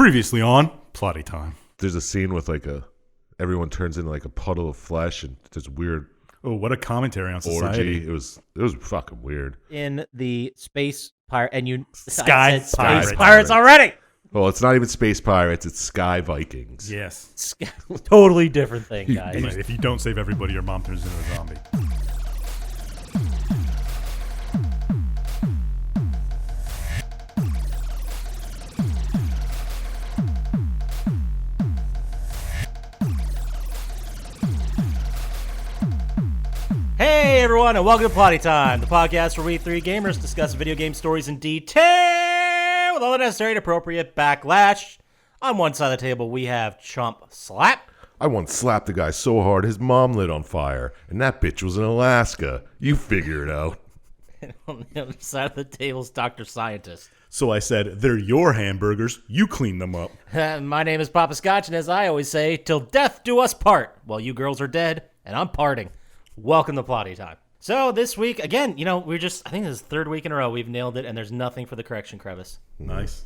Previously on Plotty Time. There's a scene with everyone turns into like a puddle of flesh and this weird Oh, what a commentary on society. orgy. It was fucking weird. In the space pirate, and you Sky space Pirates. pirates already. Well, it's not even space pirates, it's sky Vikings. Yes. Totally different thing, guys. But if you don't save everybody, your mom turns into a zombie. Hey everyone, and welcome to Plotty Time, the podcast where we three gamers discuss video game stories in detail with all the necessary and appropriate backlash. On one side of the table, we have Chump Slap. I once slapped a guy so hard his mom lit on fire, and that bitch was in Alaska. You figure it out. And on the other side of the table is Dr. Syintist. So I said, they're your hamburgers. You clean them up. My name is Poppascotch, and as I always say, till death do us part. Well, you girls are dead, and I'm parting. Welcome to Plotty Time. So this week, again, I think this is the third week in a row we've nailed it, and there's nothing for the correction crevice. Nice.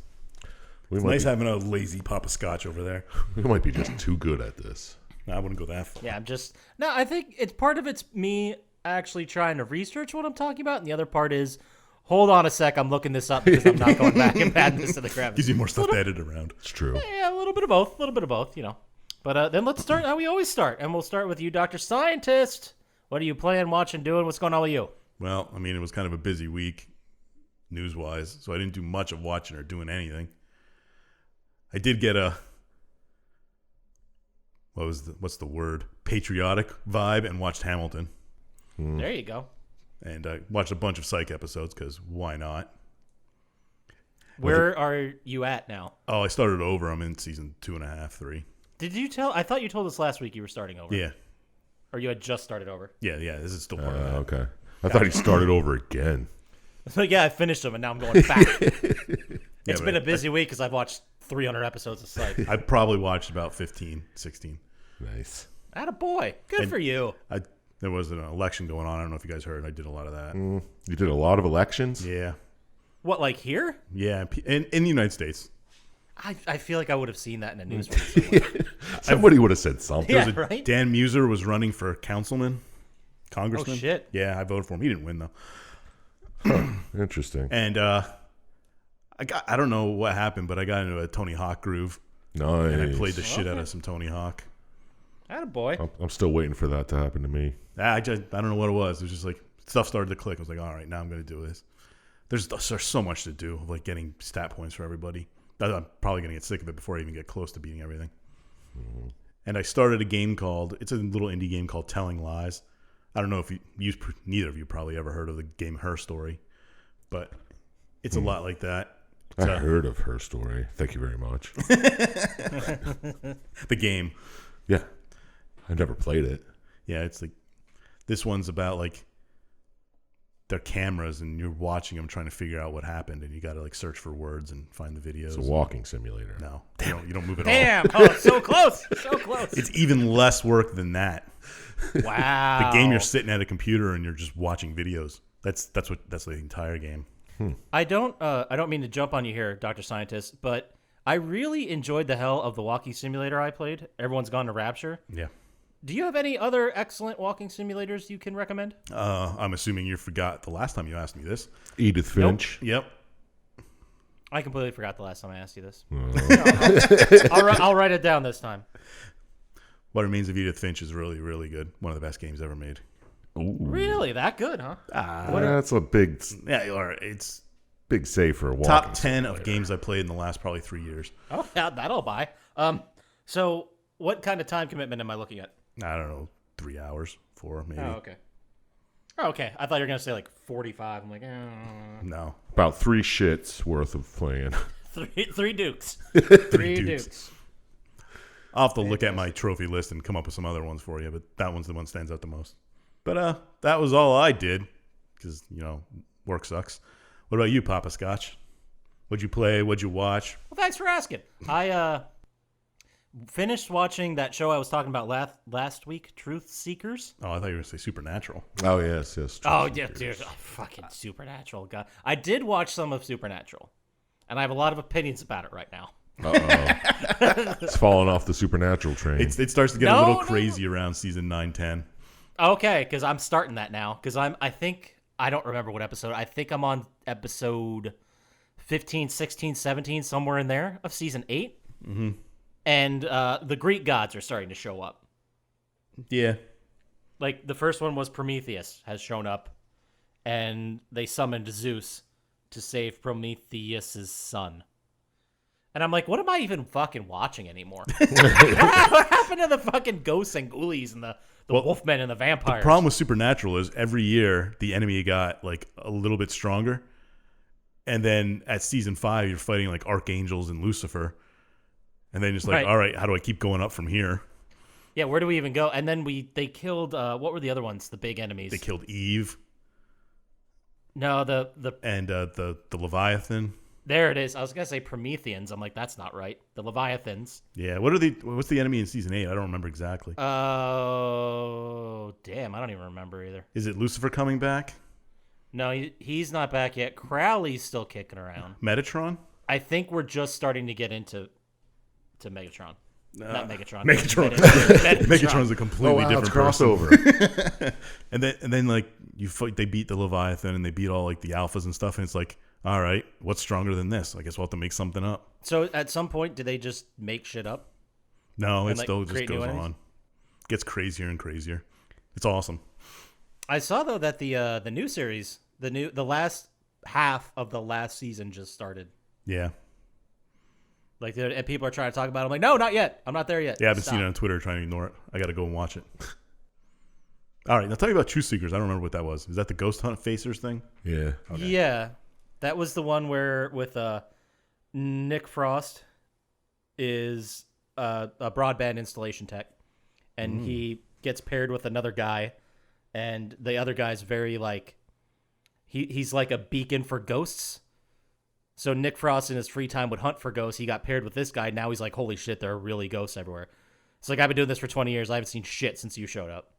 It's nice having a lazy Poppascotch over there. We might be just too good at this. No, I wouldn't go that far. Yeah, I think it's part of it's me actually trying to research what I'm talking about, and the other part is, hold on a sec, I'm looking this up because I'm not going back and adding this to the crevice. Gives you more stuff to edit around. It's true. Yeah, a little bit of both, But then let's start how we always start, and we'll start with you, Dr. Syintist. What are you playing, watching, doing? What's going on with you? Well, it was kind of a busy week, news-wise, so I didn't do much of watching or doing anything. I did get what's the word? Patriotic vibe and watched Hamilton. There you go. And I watched a bunch of Psych episodes because why not? Where are you at now? Oh, I started over. I'm in season 2.5, 3. Did you tell? I thought you told us last week you were starting over. Yeah. Or you had just started over. Yeah, this is still part of that. Okay. I thought he started over again. So yeah, I finished them and now I'm going back. It's Yeah, been a busy week because I've watched 300 episodes of Psych. I probably watched about 15, 16. Nice. Attaboy. Good for you. There was an election going on. I don't know if you guys heard. I did a lot of that. You did a lot of elections? Yeah. What, like here? Yeah, in the United States. I feel like I would have seen that in a news feed. Somebody would have said something. Yeah, right? Dan Muser was running for congressman. Oh, shit. Yeah, I voted for him. He didn't win, though. Interesting. And I don't know what happened, but I got into a Tony Hawk groove. Nice. And I played the shit out of some Tony Hawk. Attaboy. I'm still waiting for that to happen to me. I don't know what it was. It was just like stuff started to click. I was like, all right, now I'm going to do this. There's so much to do, like getting stat points for everybody. I'm probably going to get sick of it before I even get close to beating everything. Mm-hmm. And I started a game it's a little indie game called Telling Lies. I don't know if neither of you probably ever heard of the game Her Story, but it's a lot like that. I heard of Her Story. Thank you very much. The game. Yeah. I never played it. Yeah, it's like this one's about like their cameras and you're watching them trying to figure out what happened and you got to like search for words and find the videos. It's a walking simulator. No, you don't move at all. Damn. Oh, so close. So close. It's even less work than that. Wow. The game, you're sitting at a computer and you're just watching videos. That's the entire game. I don't mean to jump on you here, Dr. Syintist, but I really enjoyed the hell of the walking simulator I played. Everyone's Gone to Rapture. Yeah. Do you have any other excellent walking simulators you can recommend? I'm assuming you forgot the last time you asked me this. Edith Finch. Yep. I completely forgot the last time I asked you this. Oh. I'll write it down this time. What Remains of Edith Finch is really, really good. One of the best games ever made. Ooh. Really? That good, huh? That's a big It's big save for a walking top 10 simulator. of games I played in the last probably 3 years. Oh, yeah, that'll buy. So what kind of time commitment am I looking at? I don't know, 3 hours, 4 maybe. Oh, okay. Oh, okay. I thought you were going to say like 45. I'm like, No. About 3 shits worth of playing. three dukes. Three dukes. I'll have to look at my trophy list and come up with some other ones for you, but that one's the one that stands out the most. But that was all I did because, work sucks. What about you, Poppascotch? What'd you play? What'd you watch? Well, thanks for asking. I finished watching that show I was talking about last week, Truth Seekers. Oh, I thought you were going to say Supernatural. Oh, yes. Oh, yeah, dude. Oh, fucking Supernatural. God. I did watch some of Supernatural, and I have a lot of opinions about it right now. It's falling off the supernatural train. It starts to get a little crazy around season 9, 10. Okay, because I'm starting that now. Because I don't remember what episode. I think I'm on episode 15, 16, 17, somewhere in there of season 8. Mm-hmm. And the Greek gods are starting to show up. Yeah. Like, the first one was Prometheus has shown up, and they summoned Zeus to save Prometheus's son. And I'm like, what am I even fucking watching anymore? What happened to the fucking ghosts and ghoulies and the wolfmen and the vampires? The problem with Supernatural is every year the enemy got like a little bit stronger. And then at season 5, you're fighting like archangels and Lucifer. And then it's like, all right, how do I keep going up from here? Yeah, where do we even go? And then they killed, what were the other ones, the big enemies? They killed Eve. No, the Leviathan. There it is. I was going to say Prometheans. I'm like, that's not right. The Leviathans. Yeah, what's the enemy in season 8? I don't remember exactly. Oh, damn. I don't even remember either. Is it Lucifer coming back? No, he's not back yet. Crowley's still kicking around. Metatron? I think we're just starting to get into Megatron. Not Megatron. Megatron. Megatron's a completely different crossover. and then like they beat the Leviathan and they beat all like the alphas and stuff, and it's like, all right, what's stronger than this? I guess we'll have to make something up. So at some point, do they just make shit up? No, it like, still just goes on. Gets crazier and crazier. It's awesome. I saw though that the new series, the last half of the last season just started. Yeah. Like, and people are trying to talk about it. I'm like, no, not yet. I'm not there yet. Yeah, I've been seeing it on Twitter trying to ignore it. I got to go and watch it. All right, now tell me about Truth Seekers. I don't remember what that was. Is that the Ghost Hunt Facers thing? Yeah. Okay. Yeah. That was the one where with Nick Frost is a broadband installation tech. And he gets paired with another guy. And the other guy's very like, he's like a beacon for ghosts. So Nick Frost in his free time would hunt for ghosts. He got paired with this guy. Now he's like, holy shit, there are really ghosts everywhere. It's like, I've been doing this for 20 years. I haven't seen shit since you showed up.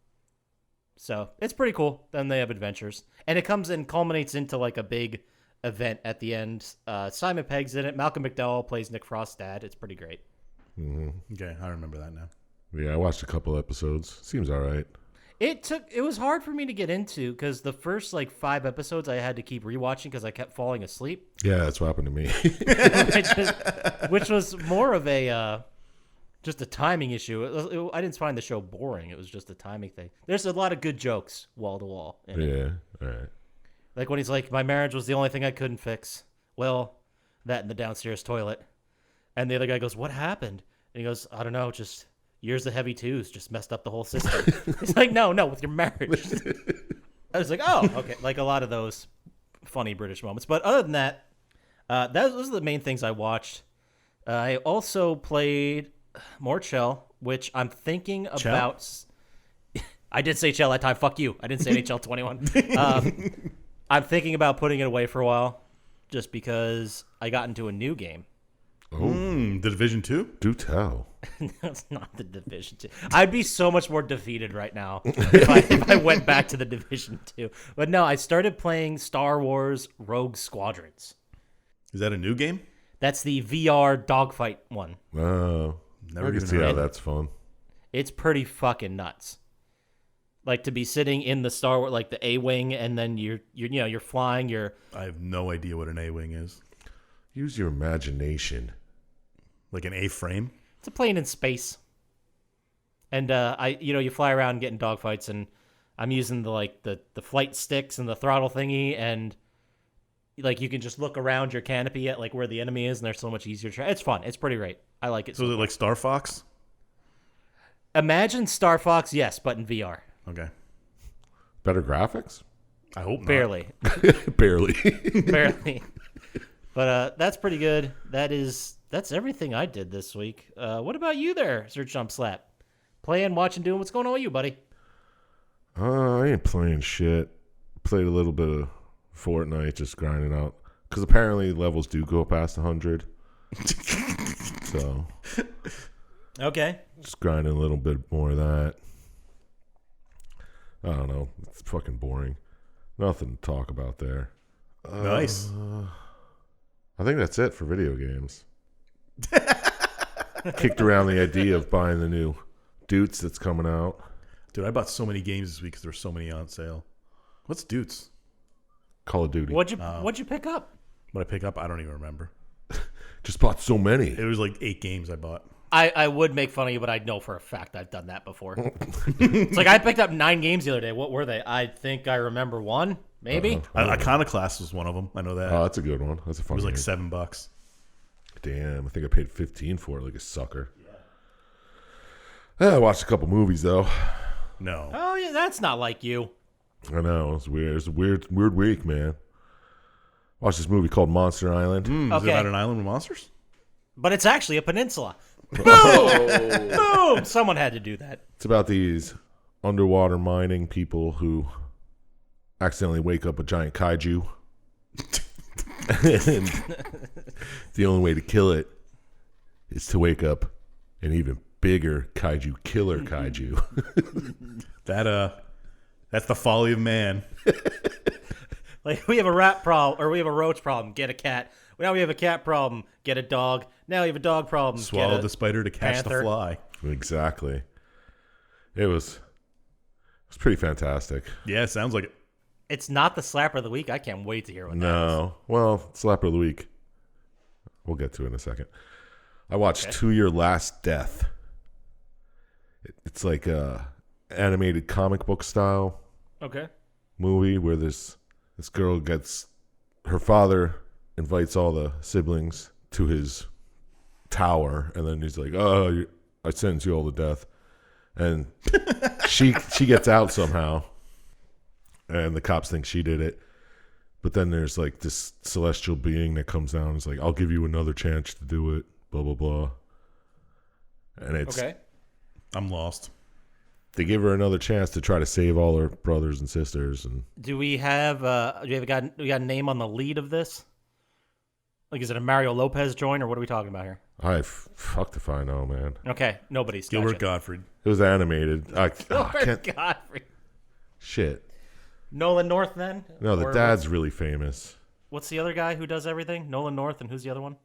So it's pretty cool. Then they have adventures. And it comes and culminates into like a big event at the end. Simon Pegg's in it. Malcolm McDowell plays Nick Frost's dad. It's pretty great. Mm-hmm. Okay, I remember that now. Yeah, I watched a couple episodes. Seems all right. It was hard for me to get into because the first like 5 episodes I had to keep rewatching because I kept falling asleep. Yeah, that's what happened to me. which was more of a just a timing issue. I didn't find the show boring. It was just a timing thing. There's a lot of good jokes wall to wall. Yeah, all right. Like when he's like, my marriage was the only thing I couldn't fix. Well, that in the downstairs toilet. And the other guy goes, what happened? And he goes, I don't know, just years of heavy twos just messed up the whole system. It's like, no, with your marriage. I was like, oh, okay. Like a lot of those funny British moments. But other than that, those are the main things I watched. I also played more Chell, which I'm thinking about. I did say Chell that time. Fuck you. I didn't say NHL 21. I'm thinking about putting it away for a while just because I got into a new game. Oh, The Division 2? do tell. That's not the Division 2. I'd be so much more defeated right now if I went back to the Division 2. But no, I started playing Star Wars Rogue Squadrons. Is that a new game? That's the VR dogfight one. Oh, Never I can even see heard how of it. that's fun. It's pretty fucking nuts. Like to be sitting in the Star Wars, like the A-wing, and then you're flying. I have no idea what an A-Wing is. Use your imagination. Like an A-frame? It's a plane in space. And you fly around getting dogfights, and I'm using the flight sticks and the throttle thingy, and like you can just look around your canopy at like where the enemy is, and they're so much easier to try. It's fun. It's pretty great. I like it. So is it like Star Fox? Imagine Star Fox, yes, but in VR. Okay. Better graphics? I hope not. Barely. Barely. Barely. But that's pretty good. That's everything I did this week. What about you there, Sir Chump Slap? Playing, watching, doing. What's going on with you, buddy? I ain't playing shit. Played a little bit of Fortnite, just grinding out. Because apparently levels do go past 100. So. Okay. Just grinding a little bit more of that. I don't know. It's fucking boring. Nothing to talk about there. Nice. I think that's it for video games. kicked around the idea of buying the new Dutes that's coming out. Dude, I bought so many games this week because there's so many on sale. What's Dutes? Call of Duty. What'd you pick up? What I pick up, I don't even remember. Just bought so many. It was like 8 games I bought. I would make fun of you, but I know for a fact I've done that before. It's like I picked up 9 games the other day. What were they? I think I remember one, maybe. Iconoclast was one of them. I know that. Oh, that's a good one. That's a fun It was like game. $7. Damn, I think I paid $15 for it like a sucker. Yeah. I watched a couple movies, though. No. Oh, yeah, that's not like you. I know. It's weird. It's a weird week, man. Watched this movie called Monster Island. Is it Okay. about an island with monsters? But it's actually a peninsula. Boom! Boom! Someone had to do that. It's about these underwater mining people who accidentally wake up a giant kaiju. And the only way to kill it is to wake up an even bigger kaiju, killer kaiju. That's the folly of man. Like, we have a rat problem, or we have a roach problem, get a cat. Now we have a cat problem, get a dog. Now we have a dog problem, Swallow get the spider to catch panther. the fly. Exactly. It was pretty fantastic. Yeah, it sounds like it. It's not the slapper of the week. I can't wait to hear what that is. No. Well, Slapper of the Week. We'll get to it in a second. I watched To Your Last Death. It's like a animated comic book style Okay. movie where this girl gets, her father invites all the siblings to his tower, and then he's like, "Oh, I sentence you all to death," and she gets out somehow, and the cops think she did it. But then there's like this celestial being that comes down and is like, "I'll give you another chance to do it," blah blah blah. And it's Okay. I'm lost. they give her another chance to try to save all her brothers and sisters, and Do we have we got a name on the lead of this? Like, is it a Mario Lopez joint, or what are we talking about here? fucked if I know, man. Okay, nobody's Gilbert gotcha. Gottfried. It was animated. Gilbert Godfrey. Shit. Nolan North, then? No, the Or dad's really famous. What's the other guy who does everything? Nolan North, and who's the other one?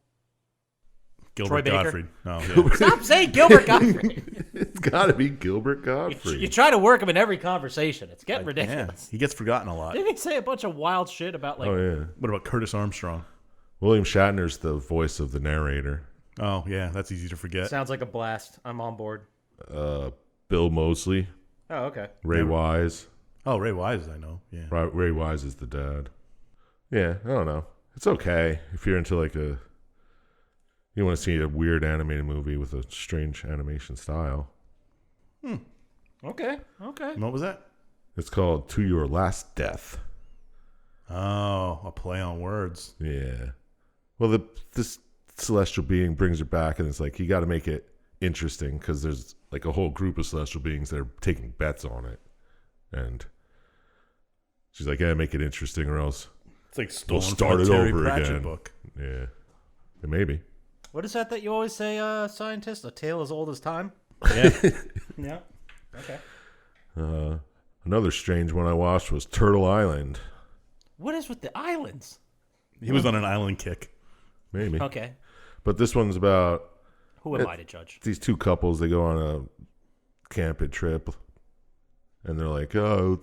Gilbert Baker? Gottfried. No, yeah. Stop saying Gilbert Godfrey. It's got to be Gilbert Godfrey. You try to work him in every conversation. It's getting Yeah, ridiculous. he gets forgotten a lot. Didn't he say a bunch of wild shit about, like... Oh yeah. What about Curtis Armstrong? William Shatner's the voice of the narrator. Oh, yeah, that's easy to forget. Sounds like a blast. I'm on board. Bill Moseley, Oh, okay. Ray Wise. Oh, Ray Wise, I know. Yeah. Ray Wise is the dad. Yeah, I don't know. It's okay if you're into like you want to see a weird animated movie with a strange animation style. Okay. And what was that? It's called To Your Last Death. Oh, a play on words. Yeah. Well, this celestial being brings her back, and it's like you got to make it interesting because there's like a whole group of celestial beings that are taking bets on it, and she's like, "Yeah, make it interesting, or else It's like we'll stolen start from a it Terry over Pratchett again." book. Yeah, and maybe. What is that you always say, Syintist? A tale as old as time? Yeah. Yeah. Okay. Another strange one I watched was Turtle Island. What is with the islands? He was on an island kick. Maybe. Okay. But this one's about Who am I to judge? these two couples. They go on a camping trip, and they're like, "Oh,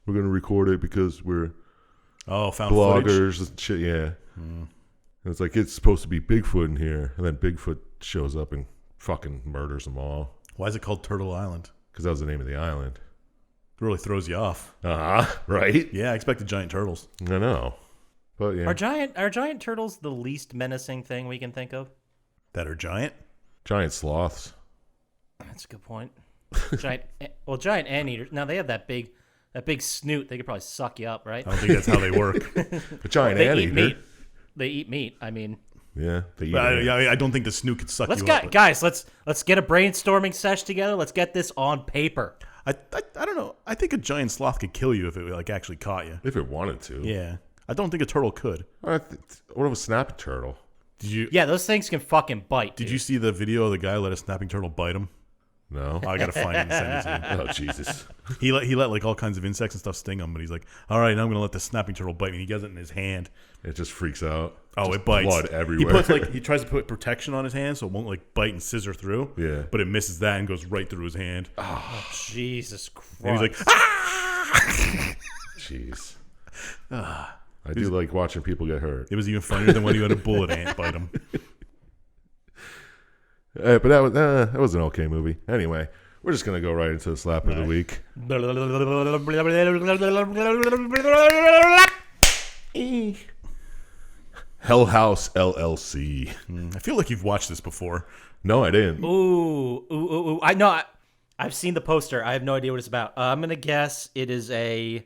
we're gonna record it because we're Oh, found footage. bloggers and shit." Yeah. And it's like it's supposed to be Bigfoot in here, and then Bigfoot shows up and fucking murders them all Why is it called Turtle Island? because that was the name of the island. It really throws you off. Right. Yeah, I expected giant turtles. I know, but yeah, Are giant turtles the least menacing thing we can think of? That are giant? giant sloths. That's a good point. Giant anteaters. Now they have that big snoot. They could probably suck you up, right? I don't think that's how they work. A giant They eat anteater. meat. They eat meat. I mean, Yeah, they eat But it. I don't think the snoot could suck let's you up. guys. Let's get a brainstorming sesh together. Let's get this on paper. I don't know. I think a giant sloth could kill you if it like actually caught you. If it wanted to. Yeah. I don't think a turtle could. What of a snapping turtle? Did you Yeah, those things can fucking bite. Did dude. you see the video of the guy let a snapping turtle bite him? No. Oh, I gotta find it and send it to Oh Jesus. you. He let like all kinds of insects and stuff sting him, but he's like, all right, now I'm gonna let the snapping turtle bite me. He gets it in his hand. It just freaks out. Oh, it bites. blood everywhere. He tries to put protection on his hand so it won't like bite and scissor through. Yeah. But it misses that and goes right through his hand. Oh, Jesus Christ. And he's like, ah! Jeez. I do like watching people get hurt. It was even funnier than when he had a bullet ant bite him. But that was an okay movie. Anyway, we're just gonna go right into the slap of the week. Hell House LLC. I feel like you've watched this before. No, I didn't. Ooh. I know. I've seen the poster. I have no idea what it's about. I'm gonna guess it is it's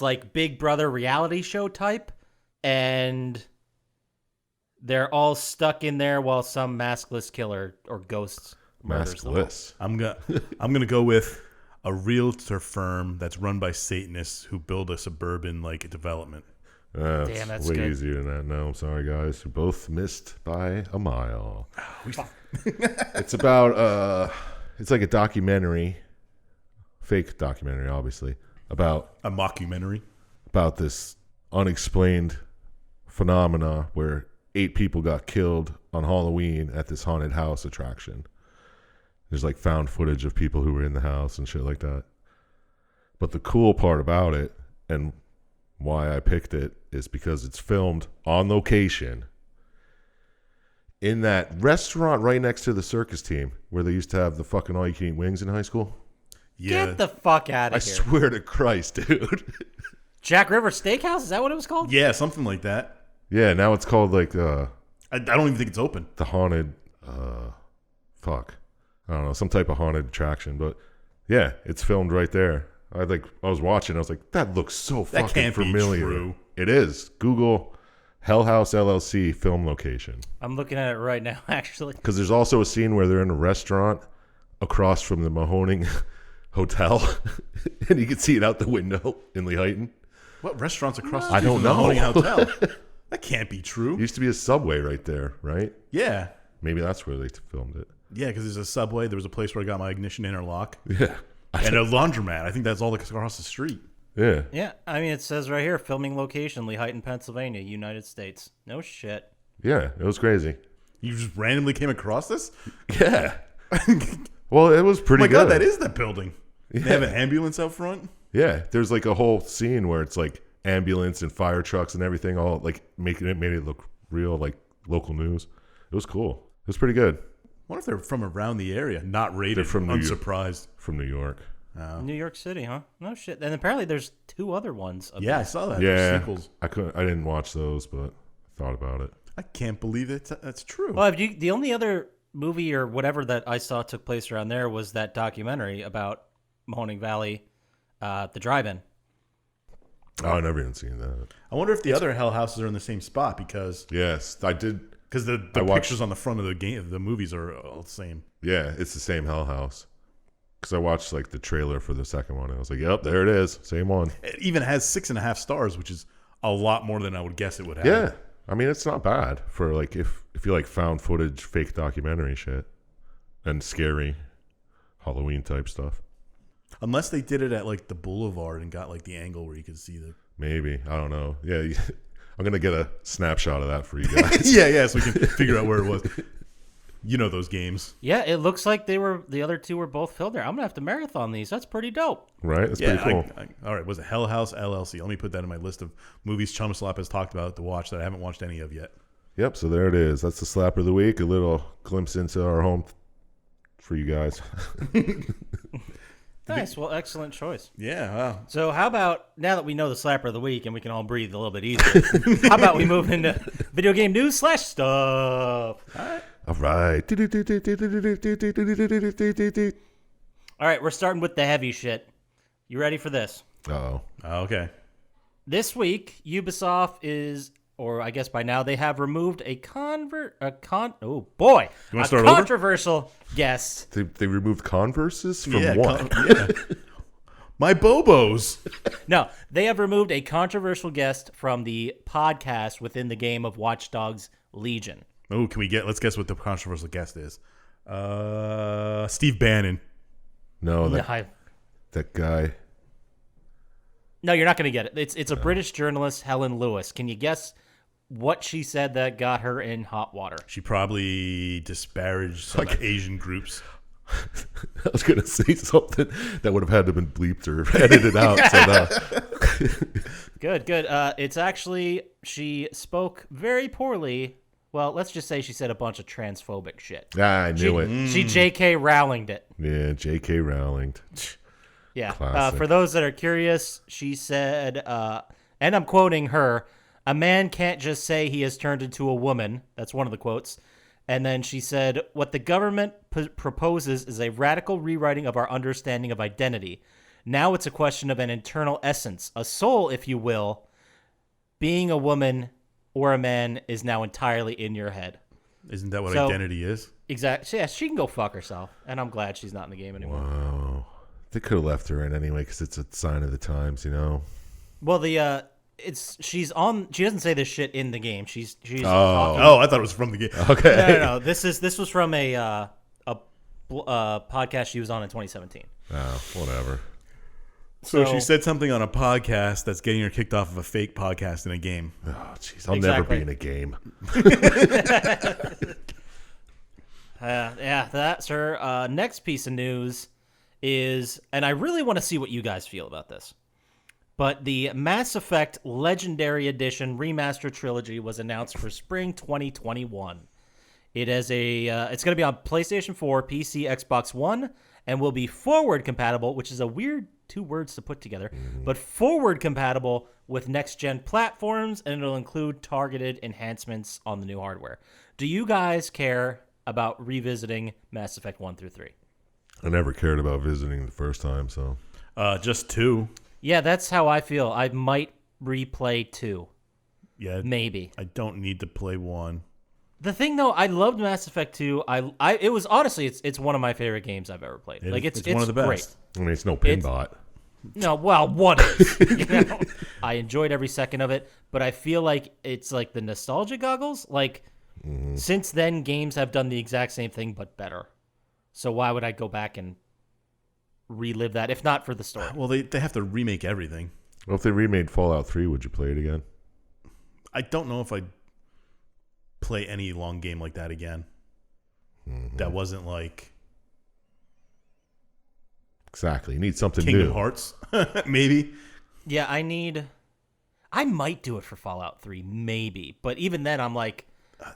like Big Brother reality show type, and they're all stuck in there while some maskless killer or ghost murders them. Maskless. I'm gonna go with a realtor firm that's run by Satanists who build a suburban like development. Damn, that's way good. easier than that. No, I'm sorry, guys. You both missed by a mile. It's about it's like a documentary, fake documentary, obviously, about A mockumentary. this unexplained phenomena where 8 people got killed on Halloween at this haunted house attraction. There's like found footage of people who were in the house and shit like that. But the cool part about it, and why I picked it, is because it's filmed on location in that restaurant right next to the circus team where they used to have the fucking all-you-can-eat wings in high school. Yeah. Get the fuck out I of here. swear to Christ, dude. Jack River Steakhouse? Is that what it was called? Yeah, something like that. Yeah, now it's called like I don't even think it's open. the haunted fuck. I don't know, some type of haunted attraction, but yeah, it's filmed right there. I was watching, I was like, that looks so That fucking can't be familiar. true. It is. Google Hell House LLC film location. I'm looking at it right now, actually. Because there's also a scene where they're in a restaurant across from the Mahoning Hotel, and you can see it out the window in Lehighton. What restaurants across the I street don't from the know. Mahoning Hotel? That can't be true. Used to be a Subway right there, right? Yeah. Maybe that's where they filmed it. Yeah, because there's a Subway. There was a place where I got my ignition interlock. Yeah. And a laundromat. I think that's all across the street. Yeah. Yeah, I mean, it says right here, filming location, Lehighton, Pennsylvania, United States. No shit. Yeah, it was crazy. You just randomly came across this? Yeah. Well, it was Oh pretty my good. God, that is that building. They have an ambulance out front? Yeah, there's like a whole scene where it's like ambulance and fire trucks and everything, all like made it look real, like local news. It was cool. It was pretty good. I wonder if they're from around the area, not rated, They're from New York. unsurprised. From New York. New York City, huh? No shit. And apparently there's 2 other ones. Of Yeah, I this. saw that. Yeah, Sequels. I didn't watch those, but thought about it. I can't believe that's true. Well, the only other movie or whatever that I saw took place around there was that documentary about Mahoning Valley, the drive-in. Oh, I never even seen that. I wonder if the other Hell Houses are in the same spot because Yes, I did. the I watched- pictures on the front of the movies are all the same. Yeah, it's the same Hell House. Because I watched like the trailer for the second one, and I was like, "Yep, there it is, same one." It even has 6.5 stars, which is a lot more than I would guess it would have. Yeah, I mean it's not bad for like if you like found footage, fake documentary shit, and scary Halloween type stuff. Unless they did it at like the Boulevard and got like the angle where you could see the. Maybe, I don't know. Yeah, I'm gonna get a snapshot of that for you guys. yeah, so we can figure out where it was. You know those games. Yeah, it looks like the other 2 were both filmed there. I'm gonna have to marathon these. That's pretty dope. Right? That's Yeah, pretty cool. all right, was it Hell House LLC? Let me put that in my list of movies Chum Slap has talked about to watch that I haven't watched any of yet. Yep, so there it is. That's the slap of the week. A little glimpse into our home for you guys. Nice. Well, excellent choice. Yeah, wow. So how about, now that we know the slapper of the week and we can all breathe a little bit easier, how about we move into video game news / stuff? All right. All right, we're starting with the heavy shit. You ready for this? Oh, Okay. This week, Ubisoft is, or I guess by now they have removed a controversial guest. they removed Converses from Yeah, what? yeah. My Bobos. No, they have removed a controversial guest from the podcast within the game of Watch Dogs Legion. Oh, let's guess what the controversial guest is. Steve Bannon. No, No, that guy. no, you're not going to get it. It's a British journalist, Helen Lewis. Can you guess what she said that got her in hot water. She probably disparaged some Asian groups. I was going to say something that would have had to have been bleeped or edited out. So no. Good. It's actually, she spoke very poorly. Well, let's just say she said a bunch of transphobic shit. I knew it. She J.K. Rowling'd it. Yeah, J.K. Rowling. Yeah. For those that are curious, she said, and I'm quoting her, "A man can't just say he has turned into a woman." That's one of the quotes. And then she said, "What the government proposes is a radical rewriting of our understanding of identity. Now it's a question of an internal essence, a soul, if you will. Being a woman or a man is now entirely in your head." Isn't that what identity is? Exactly. Yeah, she can go fuck herself. And I'm glad she's not in the game anymore. Wow. They could have left her in anyway because it's a sign of the times, you know. Well, she's on. She doesn't say this shit in the game. She's talking. Oh, I thought it was from the game. Okay. No. This was from a podcast she was on in 2017. Oh, whatever. So she said something on a podcast that's getting her kicked off of a fake podcast in a game. Oh, jeez. I'll never be in a game. Yeah, that's her. Next piece of news is, and I really want to see what you guys feel about this, but the Mass Effect Legendary Edition Remaster Trilogy was announced for spring 2021. It is it's going to be on PlayStation 4, PC, Xbox One, and will be forward compatible, which is a weird two words to put together, but forward compatible with next-gen platforms, and it'll include targeted enhancements on the new hardware. Do you guys care about revisiting Mass Effect 1 through 3? I never cared about visiting the first time, so. Just 2. Yeah, that's how I feel. I might replay 2. Yeah. Maybe. I don't need to play 1. The thing, though, I loved Mass Effect 2. It was, honestly, it's one of my favorite games I've ever played. It's one of the best. Great. I mean, it's no Pinbot. No, well, what is? You know? I enjoyed every second of it, but I feel like it's like the nostalgia goggles. Like, since then, games have done the exact same thing, but better. So why would I go back and relive that, if not for the story? Well, they have to remake everything. Well, if they remade Fallout 3, would you play it again? I don't know if I'd play any long game like that again. That wasn't like... Exactly. You need something Kingdom new. Hearts, maybe. Yeah, I might do it for Fallout 3, maybe. But even then, I'm like...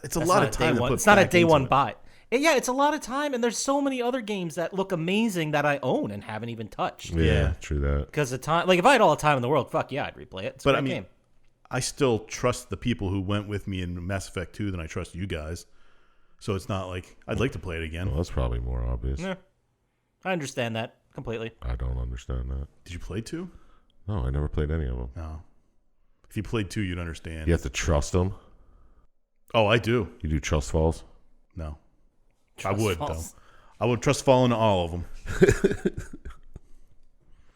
It's a lot of time. It's not a day one buy. Yeah, it's a lot of time, and there's so many other games that look amazing that I own and haven't even touched. Yeah, true that. Because the time, like if I had all the time in the world, fuck yeah, I'd replay it. It's a great game. I still trust the people who went with me in Mass Effect 2 than I trust you guys. So it's not like I'd like to play it again. Well, that's probably more obvious. Yeah, I understand that completely. I don't understand that. Did you play 2? No, I never played any of them. No. If you played 2, you'd understand. You have to trust them. Oh, I do. You do trust falls? No. I would, though. I would trust fall into all of them.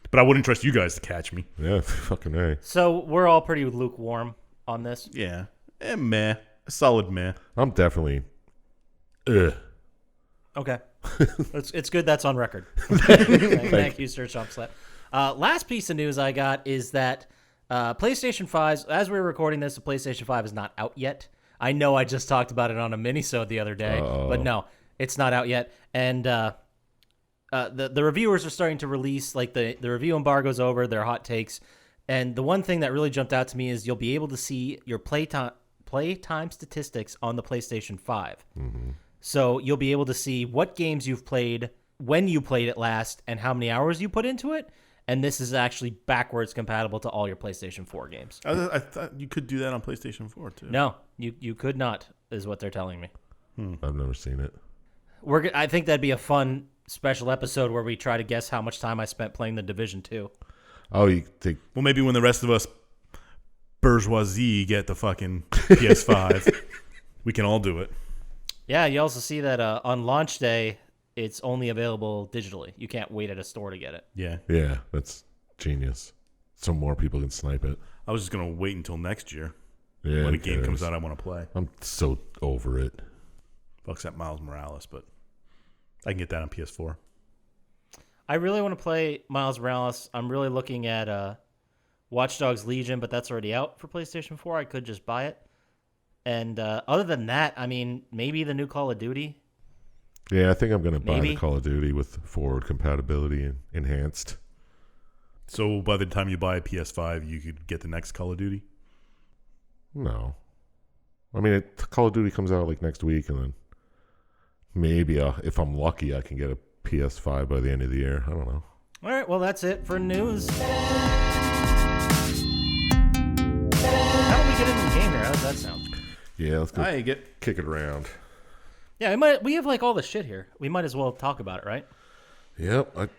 But I wouldn't trust you guys to catch me. Yeah, fucking A. So we're all pretty lukewarm on this. Yeah. Meh. A solid meh. I'm definitely... Okay. It's good that's on record. Thank you, Sir Chump Slap. Last piece of news I got is that PlayStation 5, as we were recording this, the PlayStation 5 is not out yet. I know I just talked about it on a mini-sode the other day, but no, it's not out yet. And the reviewers are starting to release, like the review embargo's over, their hot takes. And the one thing that really jumped out to me is you'll be able to see your playtime statistics on the PlayStation 5. Mm-hmm. So you'll be able to see what games you've played, when you played it last, and how many hours you put into it. And this is actually backwards compatible to all your PlayStation 4 games. I thought you could do that on PlayStation 4, too. No, you could not, is what they're telling me. I've never seen it. I think that'd be a fun special episode where we try to guess how much time I spent playing The Division 2. Oh, you think... Well, maybe when the rest of us bourgeoisie get the fucking PS5, we can all do it. Yeah, you also see that on launch day, it's only available digitally. You can't wait at a store to get it. Yeah. Yeah, that's genius. So more people can snipe it. I was just going to wait until next year. Yeah, when a game comes out I want to play. I'm so over it. Well, except Miles Morales, but I can get that on PS4. I really want to play Miles Morales. I'm really looking at Watch Dogs Legion, but that's already out for PlayStation 4. I could just buy it. And other than that, I mean, maybe the new Call of Duty. Yeah, I think I'm going to buy Maybe. the Call of Duty with forward compatibility and enhanced. So by the time you buy a PS5, you could get the next Call of Duty? No. I mean, Call of Duty comes out like next week, and then maybe if I'm lucky, I can get a PS5 by the end of the year. I don't know. All right, well, that's it for news. How do we get into the game here? How does that sound? Yeah, let's go I get kick it around. Yeah, we have like all the shit here. We might as well talk about it, right? Yep, I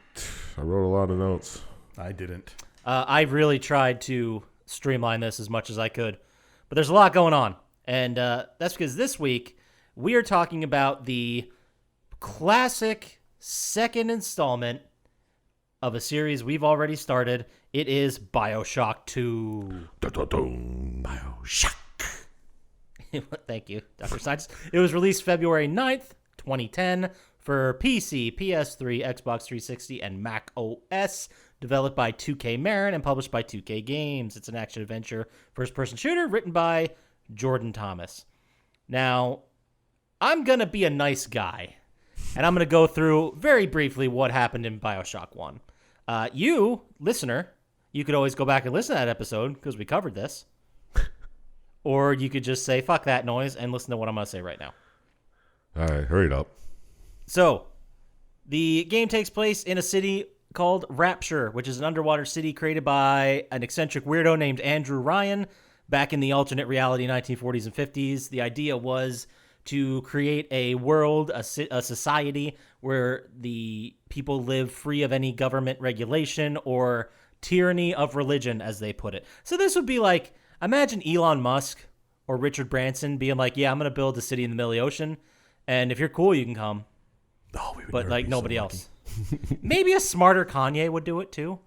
wrote a lot of notes. I didn't. I really tried to streamline this as much as I could, but there's a lot going on. And that's because this week we are talking about the classic second installment of a series we've already started. It is BioShock 2. BioShock. Thank you, Dr. Science. It was released February 9th, 2010 for PC, PS3, Xbox 360, and Mac OS. Developed by 2K Marin and published by 2K Games. It's an action-adventure first-person shooter written by Jordan Thomas. Now, I'm going to be a nice guy, and I'm going to go through very briefly what happened in BioShock 1. You, listener, you could always go back and listen to that episode because we covered this. Or you could just say, fuck that noise, and listen to what I'm going to say right now. All right, hurry it up. So, the game takes place in a city called Rapture, which is an underwater city created by an eccentric weirdo named Andrew Ryan back in the alternate reality 1940s and 50s. The idea was to create a world, a society where the people live free of any government regulation or tyranny of religion, as they put it. So this would be like, imagine Elon Musk or Richard Branson being like, yeah, I'm going to build a city in the middle of the ocean, and if you're cool, you can come. Oh, we would But never like be nobody so else. Maybe a smarter Kanye would do it too.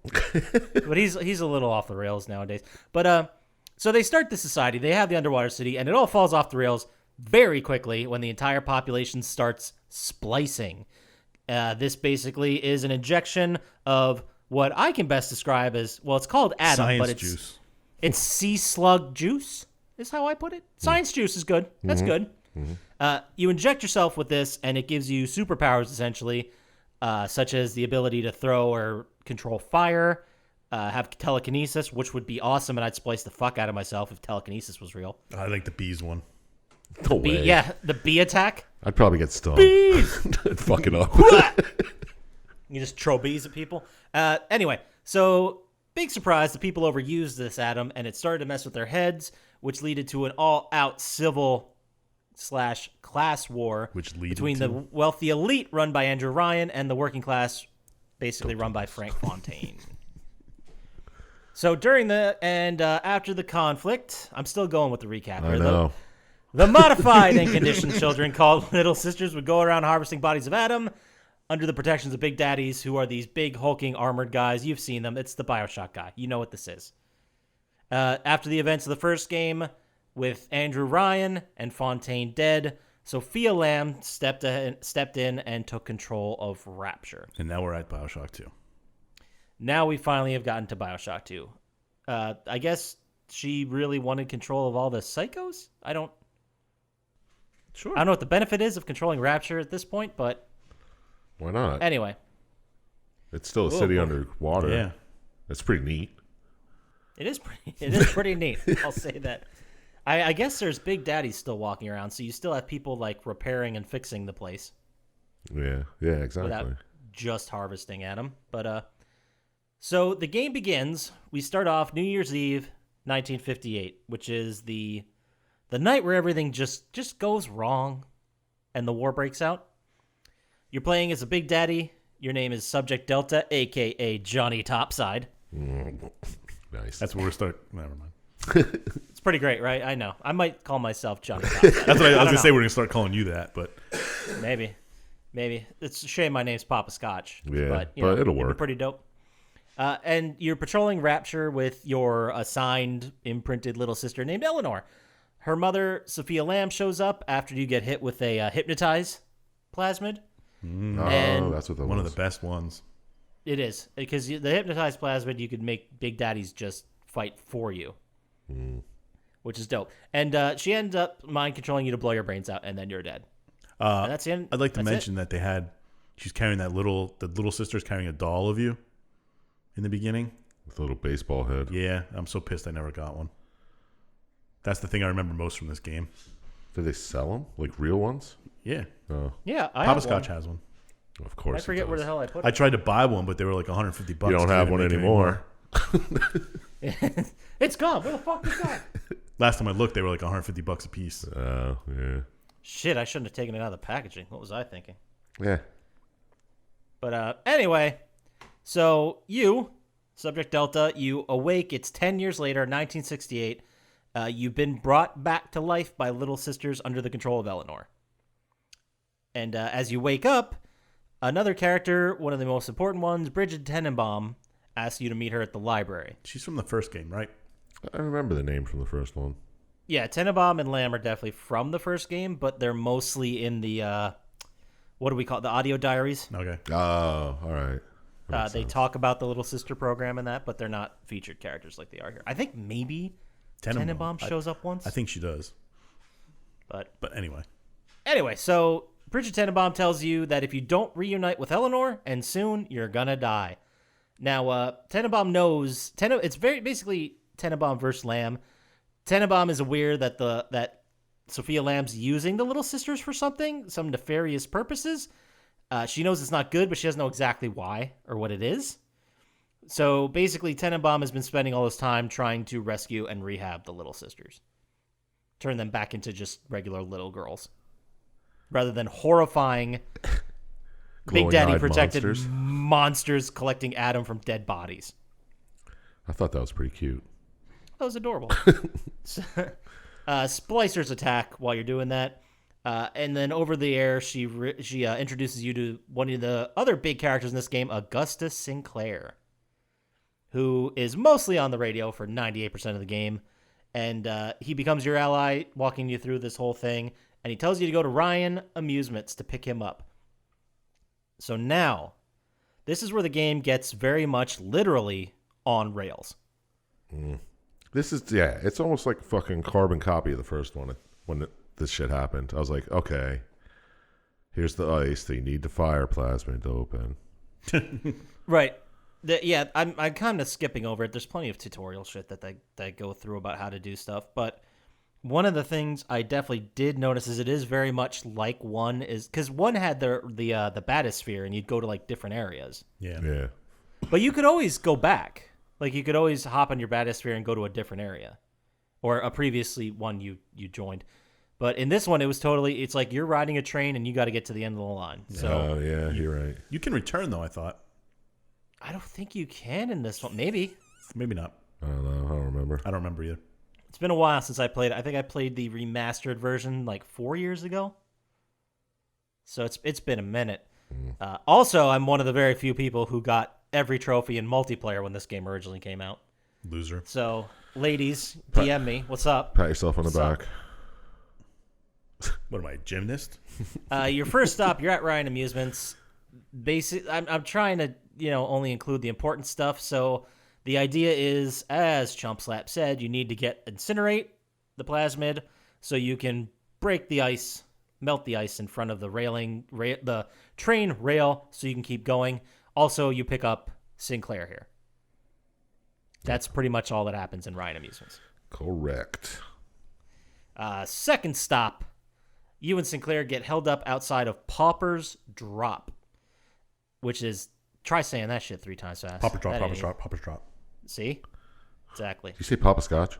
But he's a little off the rails nowadays. But so they start the society, they have the underwater city, and it all falls off the rails very quickly when the entire population starts splicing. This basically is an injection of what I can best describe as, well, it's called Adam, Science but juice. it's sea slug juice, is how I put it. Science juice is good. That's good. You inject yourself with this, and it gives you superpowers, essentially, such as the ability to throw or control fire, have telekinesis, which would be awesome, and I'd splice the fuck out of myself if telekinesis was real. I like the bees one. No way. Yeah, the bee attack. I'd probably get stung. Bees! I'd fuck it up. You just throw bees at people. Anyway, so big surprise, the people overused this atom, and it started to mess with their heads, which led to an all-out civil/class war between the wealthy elite run by Andrew Ryan and the working class basically run by Frank Fontaine. So during after the conflict, I'm still going with the recap here. I know. The modified and conditioned children called Little Sisters would go around harvesting bodies of Adam under the protections of Big Daddies, who are these big, hulking, armored guys. You've seen them. It's the BioShock guy. You know what this is. After the events of the first game, with Andrew Ryan and Fontaine dead, Sophia Lamb stepped in and took control of Rapture. And now we're at BioShock 2. Now we finally have gotten to BioShock 2. I guess she really wanted control of all the psychos? I don't know what the benefit is of controlling Rapture at this point, but Why not? anyway. It's still a city underwater. Yeah. It's pretty neat. It is pretty neat. I'll say that. I guess there's Big Daddies still walking around, so you still have people like repairing and fixing the place Yeah, exactly. without just harvesting at them. But so the game begins. We start off New Year's Eve, 1958, which is the night where everything just goes wrong, and the war breaks out. You're playing as a Big Daddy. Your name is Subject Delta, aka Johnny Topside. Nice. That's where we're starting. Never mind. It's pretty great, right? I know. I might call myself Johnny Topside. That's what I was going to know. say. We're going to start calling you that, but Maybe. It's a shame my name's Poppascotch. Yeah, but it'll it'd be work. pretty dope. And you're patrolling Rapture with your assigned, imprinted little sister named Eleanor. Her mother, Sophia Lamb, shows up after you get hit with a hypnotize plasmid. And That's what that one was. of the best ones. It is. Because the hypnotized plasmid, you could make Big Daddies just fight for you. which is dope. And she ends up mind controlling you to blow your brains out, and then you're dead. And that's the end. I'd like to That's mention that she's carrying the little sister's carrying a doll of you in the beginning. With a little baseball head. Yeah, I'm so pissed I never got one. That's the thing I remember most from this game. Do they sell them? Like real ones? Yeah. Oh, Yeah, I have Poppascotch one. has one. of course. I forget it where the does. hell I put I it. tried to buy one, but they were like $150. You don't They have didn't one make it anymore. It's gone. Where the fuck is that? Last time I looked, they were like $150 a piece. Oh, yeah. Shit, I shouldn't have taken it out of the packaging. What was I thinking? Yeah. But anyway, so you, Subject Delta, you awake. It's 10 years later, 1968. You've been brought back to life by little sisters under the control of Eleanor. And as you wake up, another character, one of the most important ones, Bridget Tenenbaum, asks you to meet her at the library. She's from the first game, right? I remember the name from the first one. Yeah, Tenenbaum and Lamb are definitely from the first game, but they're mostly in the, what do we call it, the audio diaries. Okay. Oh, all right. They talk about the little sister program and that, but they're not featured characters like they are here. I think maybe Tenenbaum shows up once. I think she does. But anyway, so Bridget Tenenbaum tells you that if you don't reunite with Eleanor, and soon, you're gonna die. Now, Tenenbaum knows it's very basically Tenenbaum versus Lamb. Tenenbaum is aware that that Sophia Lamb's using the little sisters for some nefarious purposes. She knows it's not good, but she doesn't know exactly why or what it is. So basically, Tenenbaum has been spending all his time trying to rescue and rehab the little sisters, turn them back into just regular little girls, rather than horrifying Big Daddy protected monsters collecting Adam from dead bodies. I thought that was pretty cute. That was adorable. Splicers attack while you're doing that. And then over the air, she introduces you to one of the other big characters in this game, Augustus Sinclair, who is mostly on the radio for 98% of the game. And he becomes your ally, walking you through this whole thing. And he tells you to go to Ryan Amusements to pick him up. So now, this is where the game gets very much literally on rails. This is, it's almost like a fucking carbon copy of the first one when this shit happened. I was like, okay, here's the ice that you need the fire plasmid to open. Right. I'm kind of skipping over it. There's plenty of tutorial shit that they go through about how to do stuff. But one of the things I definitely did notice is it is very much like one is, because one had the bathysphere and you'd go to like different areas. Yeah. But you could always go back. Like you could always hop on your bathysphere and go to a different area, or a previously one you joined. But in this one, it's like you're riding a train and you got to get to the end of the line. So yeah, you're right. you can return though. I thought I don't think you can in this one. Maybe not. I don't know. I don't remember. I don't remember either. It's been a while since I played it. I think I played the remastered version like 4 years ago. So it's been a minute. Also, I'm one of the very few people who got every trophy in multiplayer when this game originally came out. Loser. So, ladies, DM me. What's up? Pat yourself on the back. What am I, a gymnast? Your first stop, you're at Ryan Amusements. I'm trying to, only include the important stuff. So the idea is, as Chump Slap said, you need to incinerate the plasmid so you can break the ice, melt the ice in front of the the train rail so you can keep going. Also, you pick up Sinclair here. That's pretty much all that happens in Ryan Amusements. Correct. Second stop, you and Sinclair get held up outside of Pauper's Drop, which is, try saying that shit 3 times fast. Pauper's Drop, Pauper's Drop. See? Exactly. Did you say Poppascotch?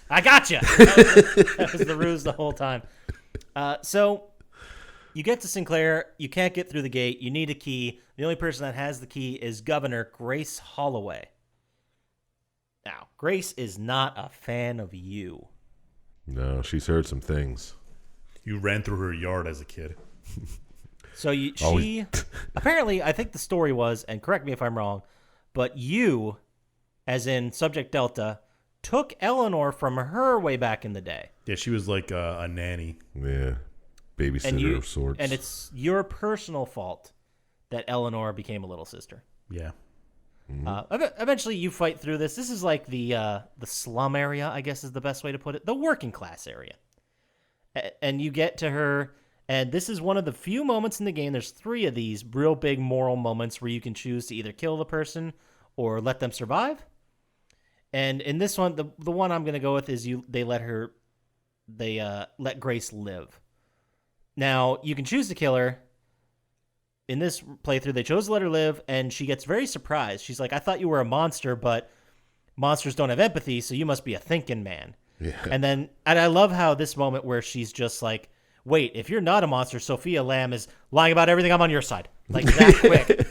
I gotcha. That was the ruse the whole time. So you get to Sinclair. You can't get through the gate. You need a key. The only person that has the key is Governor Grace Holloway. Now, Grace is not a fan of you. No, she's heard some things. You ran through her yard as a kid. So she apparently, I think the story was, and correct me if I'm wrong, but you, as in Subject Delta, took Eleanor from her way back in the day. Yeah, she was like a nanny. Yeah, babysitter of sorts. And it's your personal fault that Eleanor became a little sister. Yeah. Eventually, you fight through this. This is like the slum area, I guess is the best way to put it. The working class area. And you get to her, and this is one of the few moments in the game. There's 3 of these real big moral moments where you can choose to either kill the person or let them survive. And in this one, the one I'm going to go with is they let Grace live. Now, you can choose to kill her. In this playthrough, they chose to let her live, and she gets very surprised. She's like, I thought you were a monster, but monsters don't have empathy, so you must be a thinking man. Yeah. And I love how this moment where she's just like, wait, if you're not a monster, Sophia Lamb is lying about everything. I'm on your side. Like, that quick.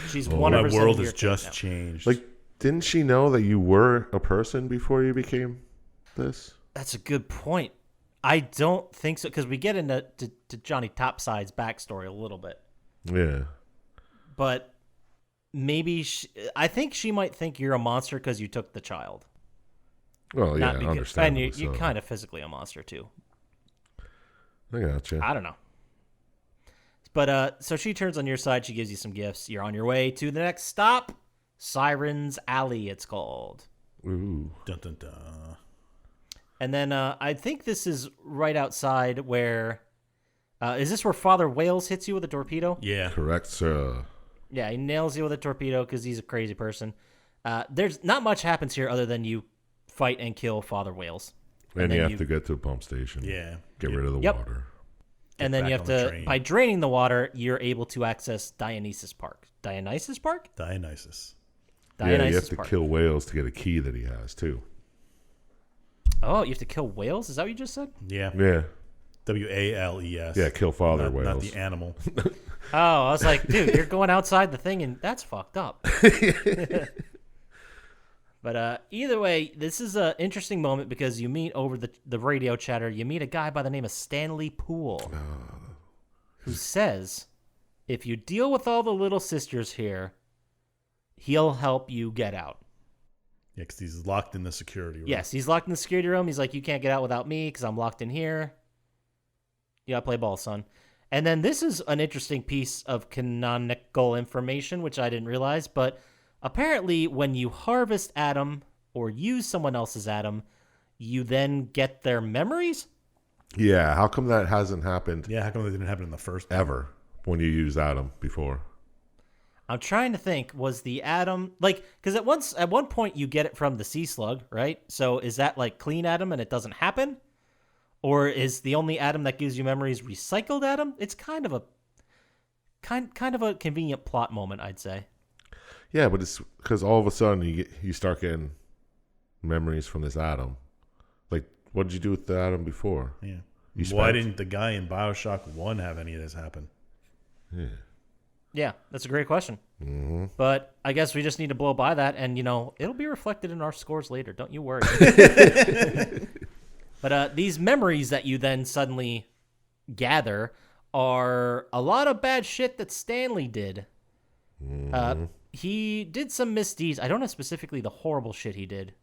She's 100% My world your has thing just now. changed. Like, didn't she know that you were a person before you became this? That's a good point. I don't think so, because we get into to Johnny Topside's backstory a little bit. Yeah. But maybe I think she might think you're a monster because you took the child. Well, yeah, I understand. And you're kind of physically a monster, too. I gotcha. I don't know. But so she turns on your side. She gives you some gifts. You're on your way to the next stop. Siren's Alley, it's called. Ooh. Dun, dun, dun. And then I think this is right outside where... is this where Father Wales hits you with a torpedo? Yeah. Correct, sir. Yeah, he nails you with a torpedo because he's a crazy person. There's not much happens here other than you fight and kill Father Wales. And you have to get to a pump station. Yeah. Get rid of the Yep. water. And then back you have on the to, train. by draining the water, you're able to access Dionysus Park. Dionysus Park? Dionysus. Yeah, you have Dionysus to Park. kill whales to get a key that he has, too. Oh, you have to kill whales? Is that what you just said? Yeah. Yeah. Wales. Yeah, kill father Not whales. the animal. Oh, I was like, dude, you're going outside the thing, and that's fucked up. But either way, this is an interesting moment because you meet over the radio chatter, you meet a guy by the name of Stanley Poole, who says, if you deal with all the little sisters here, he'll help you get out. Yeah, because he's locked in the security room. Yes, he's locked in the security room. He's like, you can't get out without me because I'm locked in here. You gotta play ball, son. And then this is an interesting piece of canonical information, which I didn't realize, but apparently when you harvest Adam or use someone else's Adam, you then get their memories? Yeah, how come that hasn't happened Yeah, how come that didn't happen in the first one? ever when you used Adam before? I'm trying to think, was the Adam, like, because at one point you get it from the sea slug, right? So is that like clean Adam and it doesn't happen? Or is the only Adam that gives you memories recycled Adam? It's kind of a convenient plot moment, I'd say. Yeah, but it's because all of a sudden you start getting memories from this Adam. Like, what did you do with the Adam before? Yeah. You Why spent- didn't the guy in BioShock 1 have any of this happen? Yeah. Yeah, that's a great question. Mm-hmm. But I guess we just need to blow by that, and, it'll be reflected in our scores later. Don't you worry. But these memories that you then suddenly gather are a lot of bad shit that Stanley did. He did some misdeeds. I don't know specifically the horrible shit he did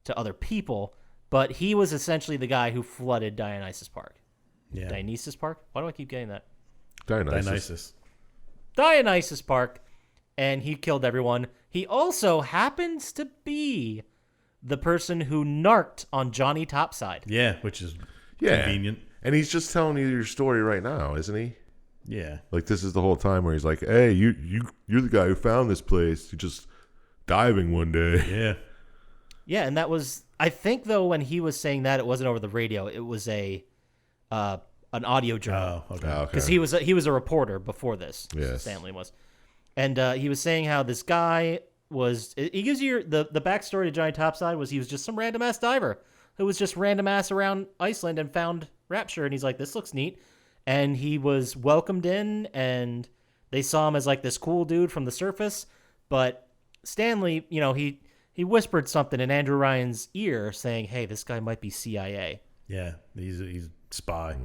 to other people, but he was essentially the guy who flooded Dionysus Park. Yeah. Dionysus Park? Why do I keep getting that? Dionysus. Dionysus Park, and he killed everyone. He also happens to be the person who narked on Johnny Topside. Yeah, which is Yeah. convenient. And he's just telling you your story right now, isn't he? Yeah. Like, this is the whole time where he's like, hey, you're the guy who found this place. You're just diving one day. Yeah. Yeah, and that was, I think, though, when he was saying that, it wasn't over the radio. It was an audio journal. Oh, okay. Okay. Because he was a reporter before this. Yes. Stanley was. And he was saying how this guy was, he gives you the backstory to Johnny Topside was he was just some random ass diver who was just random ass around Iceland and found Rapture, and he's like, this looks neat. And he was welcomed in, and they saw him as like this cool dude from the surface. But Stanley, he whispered something in Andrew Ryan's ear saying, hey, this guy might be CIA. Yeah. He's a spy.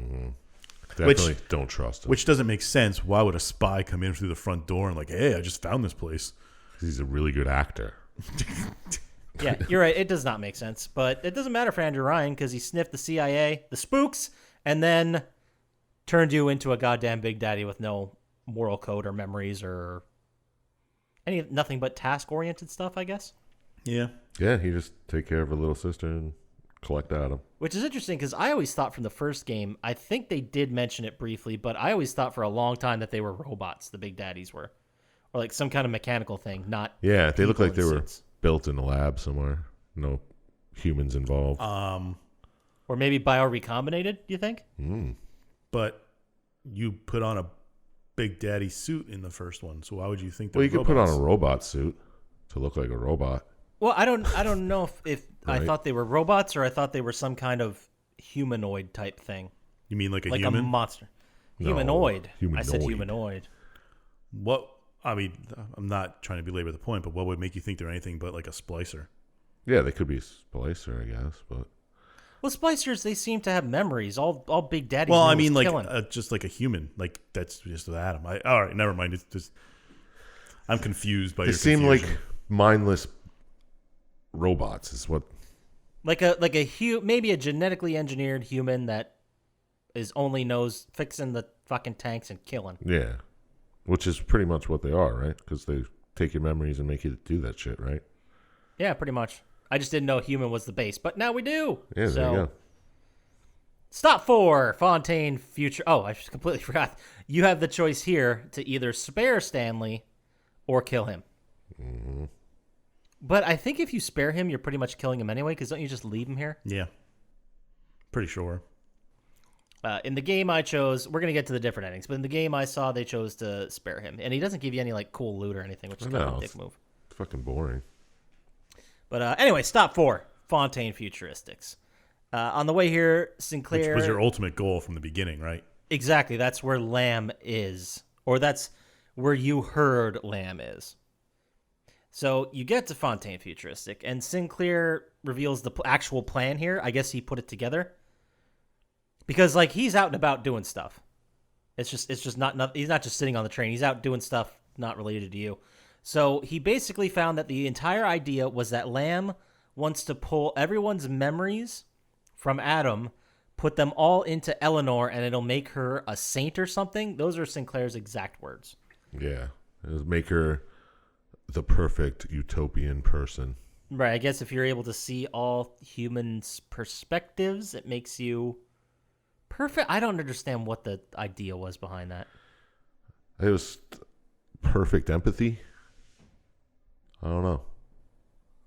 Definitely don't trust him. Which doesn't make sense. Why would a spy come in through the front door and like, hey, I just found this place? He's a really good actor. Yeah, you're right. It does not make sense. But it doesn't matter for Andrew Ryan because he sniffed the CIA, the spooks, and then turned you into a goddamn Big Daddy with no moral code or memories or nothing but task-oriented stuff, I guess. Yeah. Yeah, he just take care of her little sister and collect Adam. Which is interesting because I always thought from the first game, I think they did mention it briefly, but I always thought for a long time that they were robots, the Big Daddies were. Or like some kind of mechanical thing, not Yeah, they look people like they in were suits. built in a lab somewhere. No humans involved. Or maybe bio-recombinated, you think? But you put on a Big Daddy suit in the first one, so why would you think? Well, you they're could put on robots? a robot suit to look like a robot. Well, I don't know if Right. I thought they were robots or I thought they were some kind of humanoid type thing. You mean like a Like human? a monster. No, Humanoid. I said humanoid. humanoid. What? I mean, I'm not trying to belabor the point, but what would make you think they're anything but like a splicer? Yeah, they could be splicer, I guess, but Well, splicers, they seem to have memories. All Big Daddy. Well, do I is mean, like killing. just like a human, like that's just an atom. All right, never mind. It's just I'm confused by they your seem confusion. like mindless robots. Is what? Like maybe a genetically engineered human that is only knows fixing the fucking tanks and killing. Yeah, which is pretty much what they are, right? Because they take your memories and make you do that shit, right? Yeah, pretty much. I just didn't know human was the base, but now we do. Yeah, there you go. Stop 4, Fontaine Future. Oh, I just completely forgot. You have the choice here to either spare Stanley or kill him. Mm-hmm. But I think if you spare him, you're pretty much killing him anyway, because don't you just leave him here? Yeah, pretty sure. In the game I chose, we're going to get to the different endings, but in the game I saw, they chose to spare him. And he doesn't give you any like cool loot or anything, which is kind of No, a dick move. It's fucking boring. But anyway, stop 4, Fontaine Futuristics. On the way here, Sinclair... Which was your ultimate goal from the beginning, right? Exactly. That's where Lamb is. Or that's where you heard Lamb is. So you get to Fontaine Futuristic, and Sinclair reveals the actual plan here. I guess he put it together. Because, like, he's out and about doing stuff. It's just not he's not just sitting on the train. He's out doing stuff not related to you. So he basically found that the entire idea was that Lamb wants to pull everyone's memories from Adam, put them all into Eleanor, and it'll make her a saint or something. Those are Sinclair's exact words. Yeah, it'll make her the perfect utopian person. Right. I guess if you're able to see all humans' perspectives, it makes you perfect. I don't understand what the idea was behind that. It was perfect empathy. I don't know.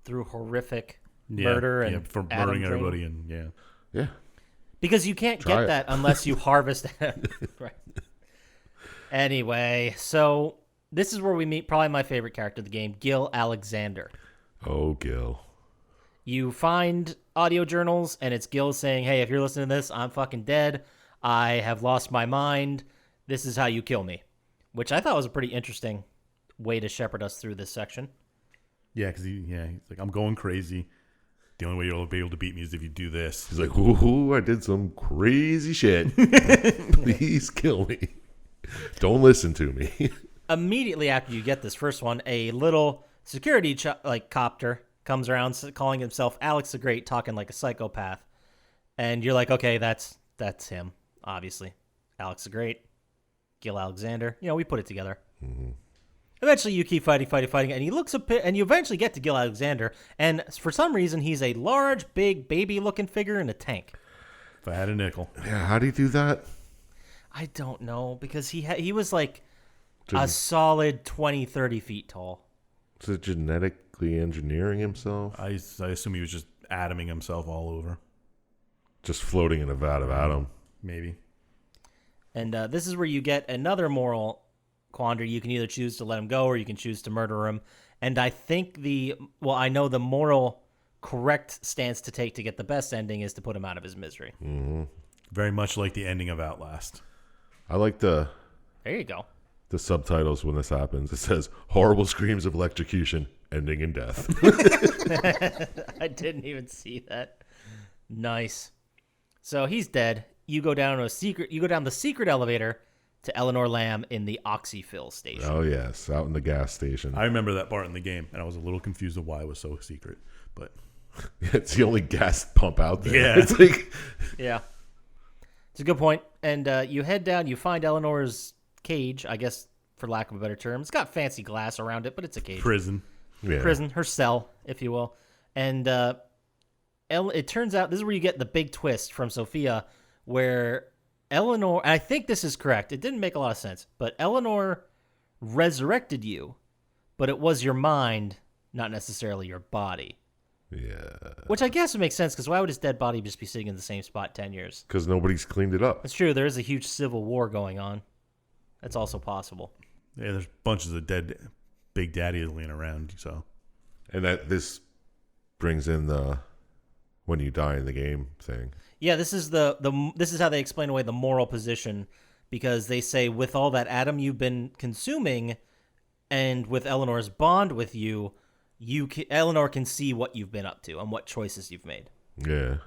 Through horrific Yeah, murder and for atom murdering training. everybody, and yeah. Yeah. Because you can't Try get it. that unless you harvest it. Right. Anyway, so this is where we meet probably my favorite character of the game, Gil Alexander. Oh, Gil. You find audio journals, and it's Gil saying, hey, if you're listening to this, I'm fucking dead. I have lost my mind. This is how you kill me. Which I thought was a pretty interesting way to shepherd us through this section. Yeah, because he's like, I'm going crazy. The only way you'll be able to beat me is if you do this. He's like, ooh, I did some crazy shit. Please kill me. Don't listen to me. Immediately after you get this first one, a little security copter comes around calling himself Alex the Great, talking like a psychopath. And you're like, okay, that's him, obviously. Alex the Great, Gil Alexander. You know, we put it together. Mm-hmm. Eventually, you keep fighting, and he looks a bit, and you eventually get to Gil Alexander, and for some reason, he's a large, big, baby-looking figure in a tank. If I had a nickel. Yeah, how do you do that? I don't know, because he was like a Gen- solid 20, 30 feet tall. Is it genetically engineering himself? I assume he was just atoming himself all over. Just floating in a vat of atom. Maybe. And this is where you get another moral quandary. You can either choose to let him go or you can choose to murder him. And I think I know the moral correct stance to take to get the best ending is to put him out of his misery. Mm-hmm. Very much like the ending of Outlast. I like There you go. the subtitles when this happens. It says, horrible screams of electrocution, ending in death. I didn't even see that. Nice. So he's dead. You go down the secret elevator to Eleanor Lamb in the Oxyfill station. Oh, yes, out in the gas station. I remember that part in the game, and I was a little confused of why it was so secret. But It's the only gas pump out there. Yeah. It's like, Yeah. It's a good point. And you head down, you find Eleanor's cage, I guess for lack of a better term. It's got fancy glass around it, but it's a cage. Prison. Yeah. Prison, her cell, if you will. And it turns out, this is where you get the big twist from Sophia, where Eleanor, and I think this is correct, it didn't make a lot of sense, but Eleanor resurrected you, but it was your mind, not necessarily your body. Yeah. Which I guess would make sense, because why would his dead body just be sitting in the same spot 10 years? Because nobody's cleaned it up. That's true, there is a huge civil war going on. That's also possible. Yeah, there's bunches of dead Big Daddy laying around, so. And this brings in the when you die in the game thing. Yeah, this is this is how they explain away the moral position, because they say with all that Adam you've been consuming, and with Eleanor's bond with you, Eleanor can see what you've been up to and what choices you've made. Yeah.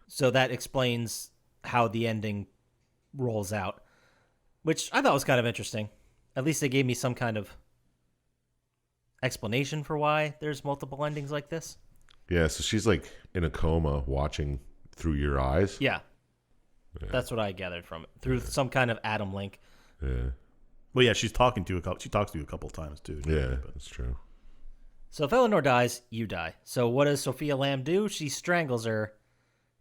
So that explains how the ending rolls out, which I thought was kind of interesting. At least they gave me some kind of explanation for why there's multiple endings like this. Yeah, so she's like in a coma watching through your eyes. Yeah. That's what I gathered from it, through some kind of Adam link. Yeah. Well, yeah, she talks to you a couple of times, too. Yeah, that's true. So if Eleanor dies, you die. So what does Sophia Lamb do? She strangles her,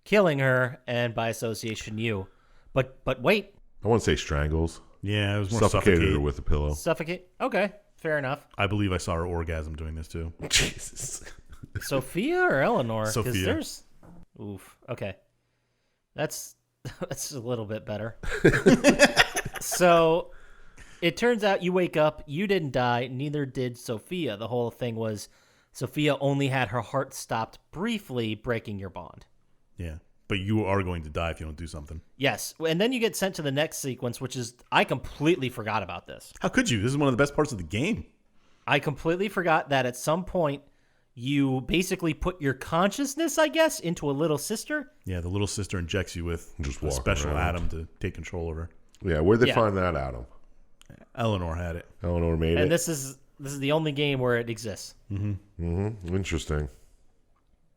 killing her, and by association, you. But wait. I wouldn't say strangles. Yeah, it was more Suffocated suffocate. her with a pillow. Suffocate? Okay, fair enough. I believe I saw her orgasm doing this, too. Jesus. Sophia or Eleanor? 'Cause Sophia. there's... Oof, okay. That's a little bit better. So... It turns out you wake up, you didn't die, neither did Sophia. The whole thing was Sophia only had her heart stopped briefly, breaking your bond. Yeah, but you are going to die if you don't do something. Yes, and then you get sent to the next sequence, which is, I completely forgot about this. How could you? This is one of the best parts of the game. I completely forgot that at some point you basically put your consciousness, I guess, into a little sister. Yeah, the little sister injects you with Just a walk special around. Atom to take control of her. Yeah, where'd they Yeah. find that Adam? Eleanor had it. Eleanor made And it. this is the only game where it exists. Interesting.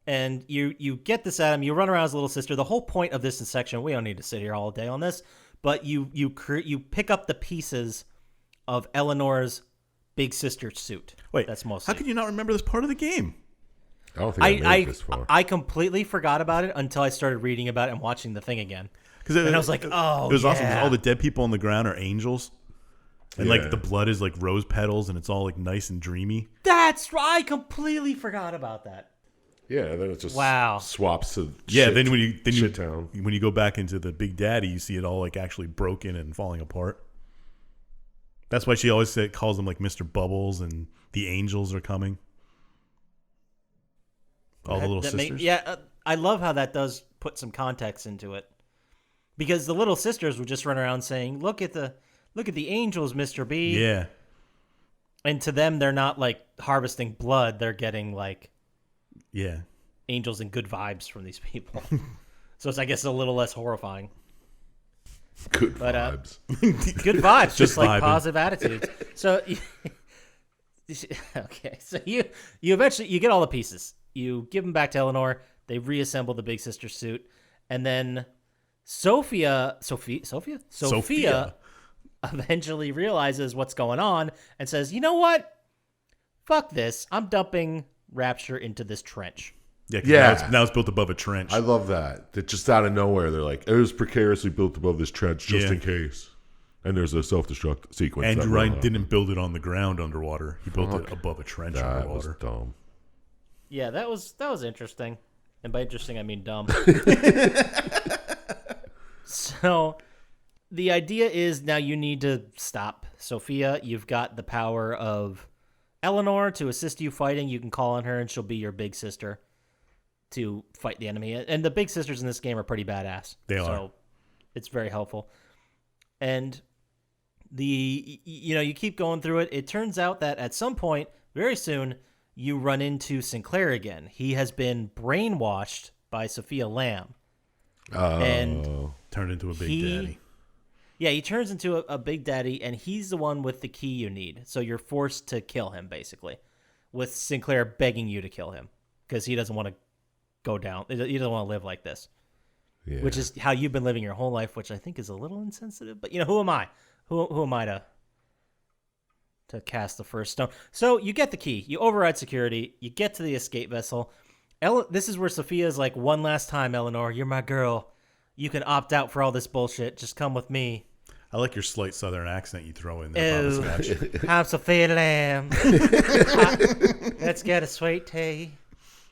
And you get this Adam, you run around as a little sister. The whole point of this section, we don't need to sit here all day on this, but you pick up the pieces of Eleanor's big sister suit. Wait, that's mostly. how can you not remember this part of the game? I don't think I made it this far. I completely forgot about it until I started reading about it and watching the thing again. And I was like, oh, it was yeah. awesome. 'Cause all the dead people on the ground are angels, and Yeah. like the blood is like rose petals, and it's all like nice and dreamy. That's right. I completely forgot about that. Yeah, and then it just Wow. swaps to Yeah, shit, then shit town. when you go back into the Big Daddy, you see it all like actually broken and falling apart. That's why she always calls them like Mr. Bubbles, and the angels are coming. All the little sisters. I love how that does put some context into it, because the little sisters would just run around saying, "Look at the angels, Mr. B." Yeah. And to them, they're not like harvesting blood; they're getting like Yeah. angels and good vibes from these people. So it's, I guess, a little less horrifying. Good But, vibes. Good vibes, just like vibing. positive attitudes. So, okay, so you eventually you get all the pieces. You give them back to Eleanor. They reassemble the big sister suit, and then Sophia eventually realizes what's going on and says, "You know what? Fuck this. I'm dumping Rapture into this trench." Yeah. 'Cause Yeah. Now it's built above a trench. I love that. That just out of nowhere, they're like, it was precariously built above this trench just Yeah. in case. And there's a self-destruct sequence. Andrew that Ryan went on. didn't build it on the ground underwater. He built it Fuck. above a trench That was underwater. dumb. Yeah, that was interesting. And by interesting, I mean dumb. So the idea is now you need to stop Sophia. You've got the power of Eleanor to assist you fighting. You can call on her, and she'll be your big sister to fight the enemy. And the big sisters in this game are pretty badass. They are. So it's very helpful. And you keep going through it. It turns out that at some point, very soon, you run into Sinclair again. He has been brainwashed by Sophia Lamb. And Turned into a Big Daddy. Yeah, he turns into a Big Daddy, and he's the one with the key you need. So you're forced to kill him, basically, with Sinclair begging you to kill him because he doesn't want to go down. He doesn't want to live like this, Yeah. which is how you've been living your whole life, which I think is a little insensitive. But, who am I? Who am I to to cast the first stone. So you get the key. You override security. You get to the escape vessel. This is where Sophia's like, one last time, Eleanor, you're my girl. You can opt out for all this bullshit. Just come with me. I like your slight southern accent you throw in there, Poppascotch. I'm Sophia Lamb. Let's get a sweet tea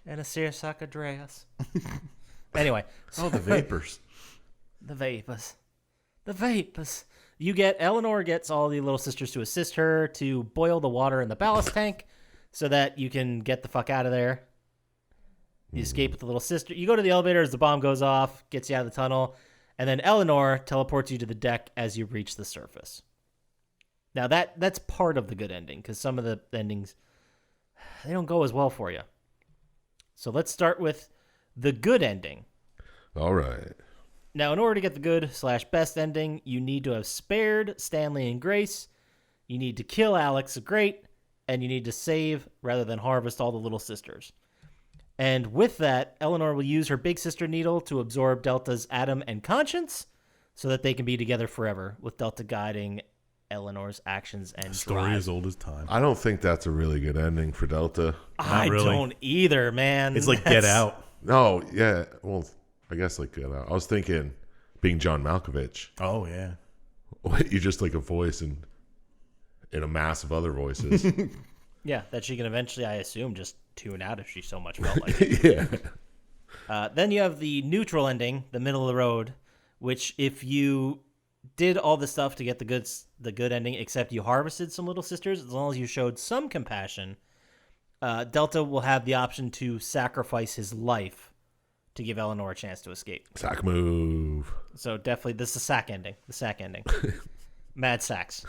and a seersucker dress. Anyway. Oh, the vapors. The vapors. The vapors. Eleanor gets all the little sisters to assist her to boil the water in the ballast tank so that you can get the fuck out of there. You escape with the little sister. You go to the elevator as the bomb goes off, gets you out of the tunnel, and then Eleanor teleports you to the deck as you reach the surface. Now, that's part of the good ending, because some of the endings, they don't go as well for you. So let's start with the good ending. All right. Now, in order to get the good/best ending, you need to have spared Stanley and Grace, you need to kill Alex the Great, and you need to save rather than harvest all the little sisters. And with that, Eleanor will use her big sister needle to absorb Delta's atom and conscience so that they can be together forever, with Delta guiding Eleanor's actions and Story drive. as old as time. I don't think that's a really good ending for Delta. I really. don't either, man. It's like Get Out. No, yeah. Well, I guess like I was thinking being John Malkovich. Oh, yeah. You just like a voice in a mass of other voices. Yeah, that she can eventually, I assume, just tune out if she so much felt like it. Yeah. Then you have the neutral ending, the middle of the road, which if you did all the stuff to get the good ending, except you harvested some little sisters, as long as you showed some compassion, Delta will have the option to sacrifice his life to give Eleanor a chance to escape. Sack move. So definitely, this is the sack ending. The sack ending. Mad sacks.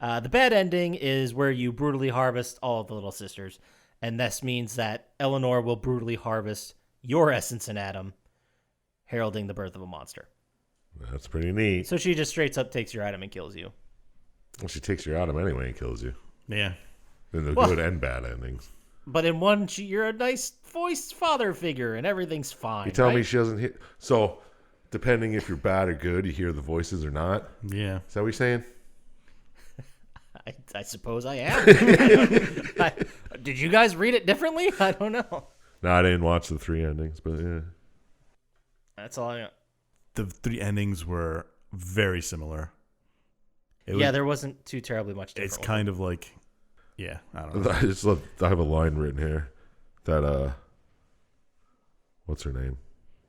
The bad ending is where you brutally harvest all of the little sisters, and this means that Eleanor will brutally harvest your essence and atom, heralding the birth of a monster. That's pretty neat. So she just straight up takes your atom and kills you. Well, she takes your atom anyway and kills you. Yeah. In the good and bad endings. But in one, you're a nice voiced father figure, and everything's fine. You tell me right? she doesn't hear. So, depending if you're bad or good, you hear the voices or not. Yeah. Is that what you're saying? I suppose I am. Did you guys read it differently? I don't know. No, I didn't watch the 3 endings, but yeah. That's all I know. The 3 endings were very similar. There wasn't too terribly much different. It's kind of like, yeah, I don't know. I have a line written here that, what's her name?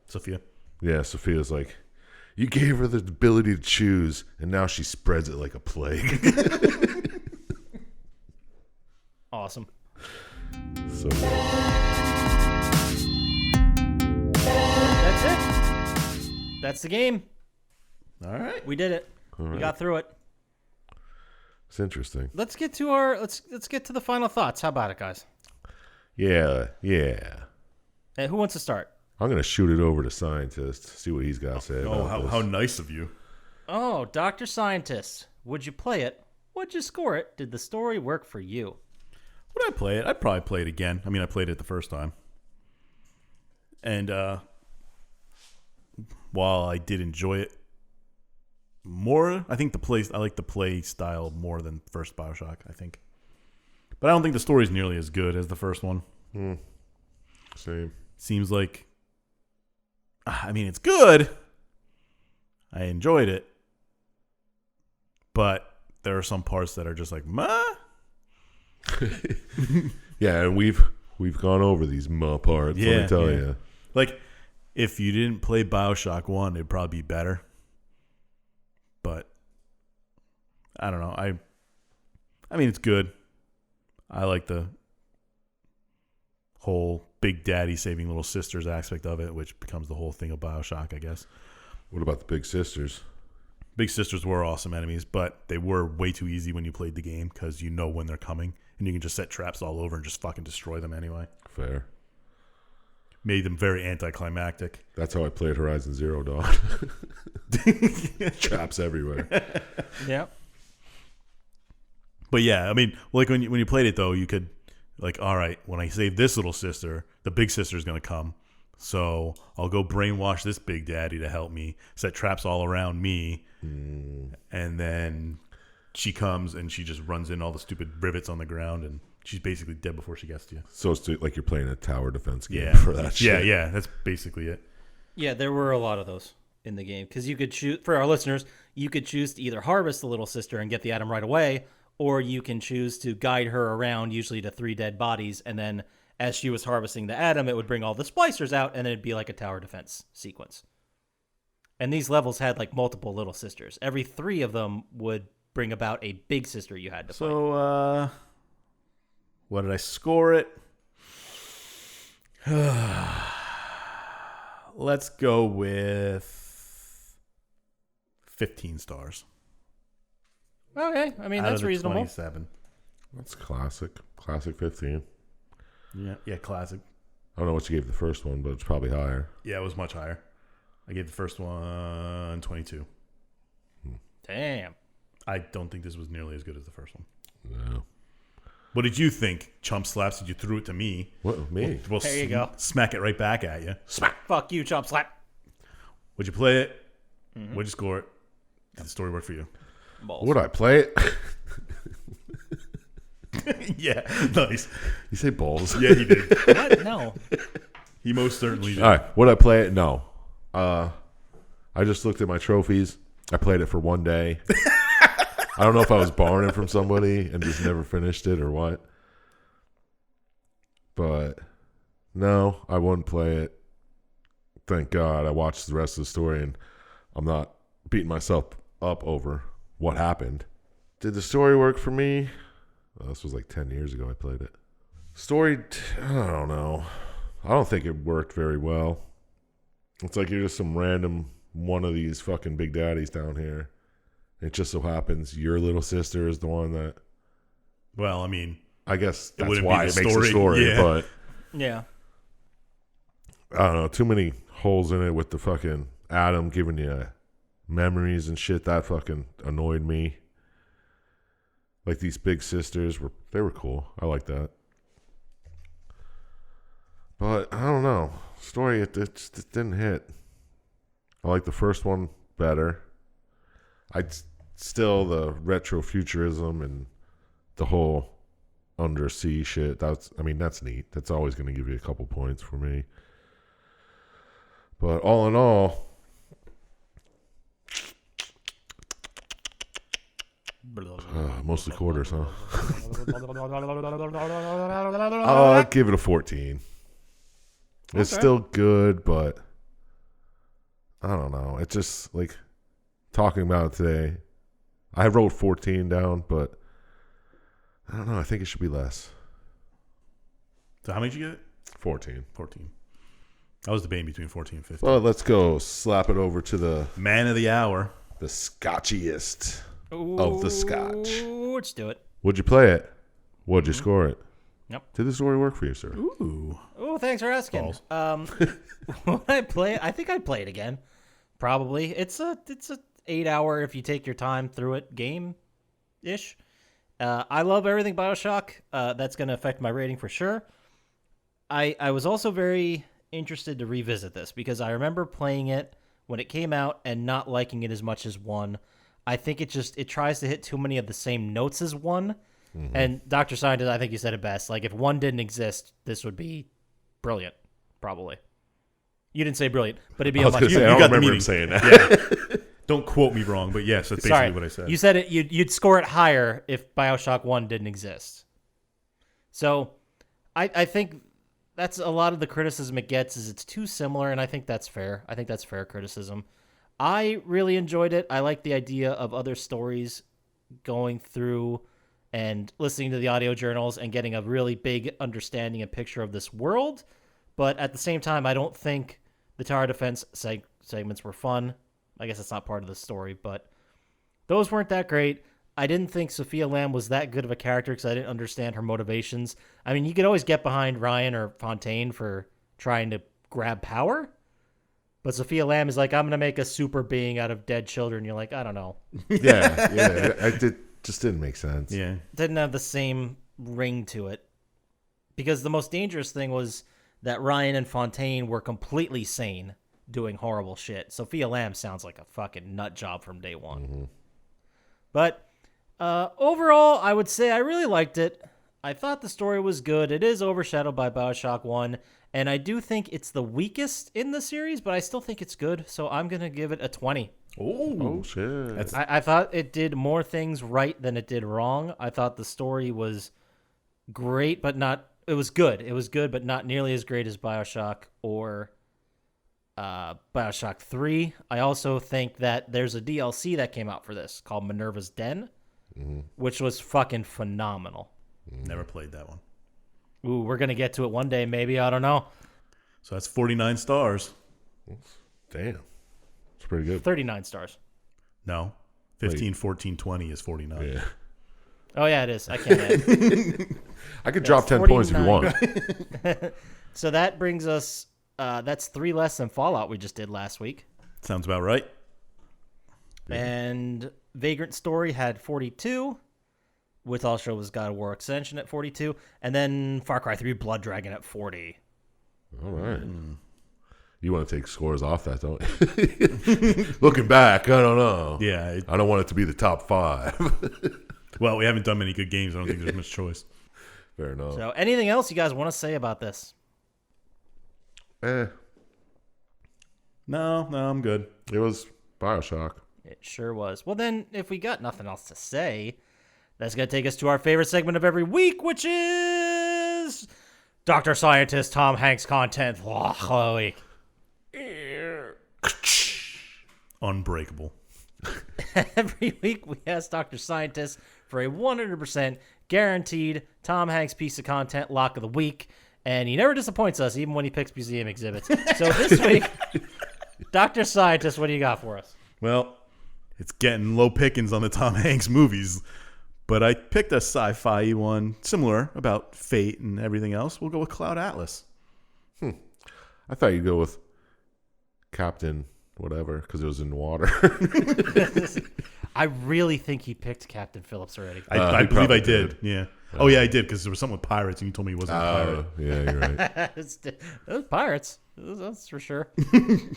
Sophia. Yeah, Sophia's like, you gave her the ability to choose, and now she spreads it like a plague. Awesome. So That's it. That's the game. All right. We did it. We got through it. it's interesting. Let's get to let's get to the final thoughts. How about it, guys? Yeah. Hey, who wants to start? I'm going to shoot it over to Syintist, see what he's got to say Oh, about this. how nice of you. Oh, Dr. Syintist. Would you play it? Would you score it? Did the story work for you? Would I play it? I'd probably play it again. I mean, I played it the first time. And while I did enjoy it more, I think I like the play style more than first BioShock, I think. But I don't think the story's nearly as good as the first one. Same. Seems like, I mean, it's good. I enjoyed it. But there are some parts that are just like, meh. Yeah, and we've gone over these parts, let me tell you. Like, if you didn't play BioShock 1, it'd probably be better. But, I don't know. I mean, it's good. I like the whole Big Daddy saving little sisters aspect of it, which becomes the whole thing of BioShock, I guess. What about the big sisters? Big sisters were awesome enemies, but they were way too easy when you played the game because you know when they're coming, and you can just set traps all over and just fucking destroy them anyway. Fair. Made them very anticlimactic. That's how I played Horizon Zero Dawn. Traps everywhere. Yeah. But yeah, I mean, like when you played it though, you could like, all right, when I save this little sister, the big sister's gonna come, so I'll go brainwash this Big Daddy to help me, set traps all around me, and then she comes and she just runs in all the stupid rivets on the ground, and she's basically dead before she gets to you. So it's like you're playing a tower defense game Yeah, for that shit. Yeah, that's basically it. Yeah, there were a lot of those in the game because you could choose, for our listeners, you could choose to either harvest the little sister and get the item right away, or you can choose to guide her around, usually to 3 dead bodies, and then as she was harvesting the atom, it would bring all the splicers out, and then it'd be like a tower defense sequence. And these levels had like multiple little sisters. Every 3 of them would bring about a big sister you had to fight. So, what did I score it? Let's go with 15 stars. Okay, I mean, Out that's of the reasonable. 27. That's classic. Classic 15. Yeah, classic. I don't know what you gave the first one, but it's probably higher. Yeah, it was much higher. I gave the first one 22. Damn. I don't think this was nearly as good as the first one. No. What did you think, Chump Slaps? Did you threw it to me? What, me? We'll There you go. Smack it right back at you. Fuck you, Chump Slap. Would you play it? Would you score it? Did the story work for you? Balls. Would I play it? Yeah, nice. You say balls? Yeah, he did. What? No. He most certainly did. All right. Would I play it? No. I just looked at my trophies. I played it for one day. I don't know if I was borrowing it from somebody and just never finished it or what. But no, I wouldn't play it. Thank God I watched the rest of the story and I'm not beating myself up over what happened. Did the story work for me? Well, this was like 10 years ago I played it. Story, I don't know. I don't think it worked very well. It's like you're just some random one of these fucking big daddies down here. It just so happens your little sister is the one that... Well, I mean... I guess that's wouldn't why be it the makes a story, story, yeah. but... Yeah. I don't know. Too many holes in it with the fucking Adam giving you memories and shit. That fucking annoyed me. Like these big sisters they were cool. I like that. But I don't know. Story it just didn't hit. I like the first one better. Still the retrofuturism and the whole undersea shit. That's neat. That's always going to give you a couple points for me. But all in all, mostly quarters, huh? I'd give it a 14. It's still good, but I don't know. It's just like talking about it today. I wrote 14 down, but I don't know. I think it should be less. So how many did you get it? 14. 14. I was debating between 14 and 15. Well, let's go slap it over to the Man of the hour. scotchiest of the scotch. Let's do it. Would you play it? Would you score it? Yep. Did the story work for you, sir? Ooh. Oh, thanks for asking. Balls. Would I play it? I think I'd play it again. Probably. It's a 8-hour, if you take your time through it, game-ish. I love everything BioShock. That's going to affect my rating for sure. I was also very interested to revisit this because I remember playing it when it came out and not liking it as much as 1. I think it tries to hit too many of the same notes as 1. Mm-hmm. And Dr. Syintist, I think you said it best. Like, if 1 didn't exist, this would be brilliant, probably. You didn't say brilliant, but it'd be I was a going much... to say, I you don't got the remember him meaning. saying that. Yeah. Don't quote me wrong, but yes, that's basically Sorry, what I said. You said it. You'd score it higher if BioShock 1 didn't exist. So, I think that's a lot of the criticism it gets is it's too similar, and I think that's fair. I think that's fair criticism. I really enjoyed it. I like the idea of other stories going through and listening to the audio journals and getting a really big understanding and picture of this world. But at the same time, I don't think the tower defense segments were fun. I guess it's not part of the story, but those weren't that great. I didn't think Sophia Lamb was that good of a character because I didn't understand her motivations. I mean, you could always get behind Ryan or Fontaine for trying to grab power, but Sophia Lamb is like, I'm going to make a super being out of dead children. You're like, I don't know. Yeah. Just didn't make sense. Yeah. Didn't have the same ring to it. Because the most dangerous thing was that Ryan and Fontaine were completely sane doing horrible shit. Sophia Lamb sounds like a fucking nut job from day one. Mm-hmm. But Overall, I would say I really liked it. I thought the story was good. It is overshadowed by BioShock 1, and I do think it's the weakest in the series, but I still think it's good, so I'm going to give it a 20. Oh shit! I thought it did more things right than it did wrong. I thought the story was great, but not... It was good. It was good, but not nearly as great as BioShock or BioShock 3. I also think that there's a DLC that came out for this called Minerva's Den, which was fucking phenomenal. Never played that one. Ooh, we're going to get to it one day, maybe. I don't know. So that's 49 stars. Damn, it's pretty good. 39 stars. No. 15, 14, 20 is 49. Yeah, Oh, yeah, it is. I can't add. I could drop 10 points if you 49. want. So that brings us... that's 3 less than Fallout we just did last week. Sounds about right. And Vagrant Story had 42, with also was God of War Extension at 42, and then Far Cry 3 Blood Dragon at 40. All right. You want to take scores off that, don't you? Looking back, I don't know. Yeah. I don't want it to be the top 5. Well, we haven't done many good games. I don't think there's much choice. Fair enough. So anything else you guys want to say about this? No, No, I'm good. it was BioShock. It sure was. Well, then, if we got nothing else to say, that's going to take us to our favorite segment of every week, which is Dr. Scientist Tom Hanks content. Chloe. Unbreakable. Every week, we ask Dr. Scientist for a 100% guaranteed Tom Hanks piece of content lock of the week, and he never disappoints us, even when he picks museum exhibits. So this week, Dr. Scientist, what do you got for us? Well, it's getting low pickings on the Tom Hanks movies, but I picked a sci-fi one similar about fate and everything else. We'll go with Cloud Atlas. I thought you'd go with Captain whatever because it was in water. I really think he picked Captain Phillips already. I he believe I probably did. did. Yeah. Oh, yeah, I did because there was something with pirates, and you told me he wasn't a pirate. Yeah, you're right. Those pirates, that's for sure.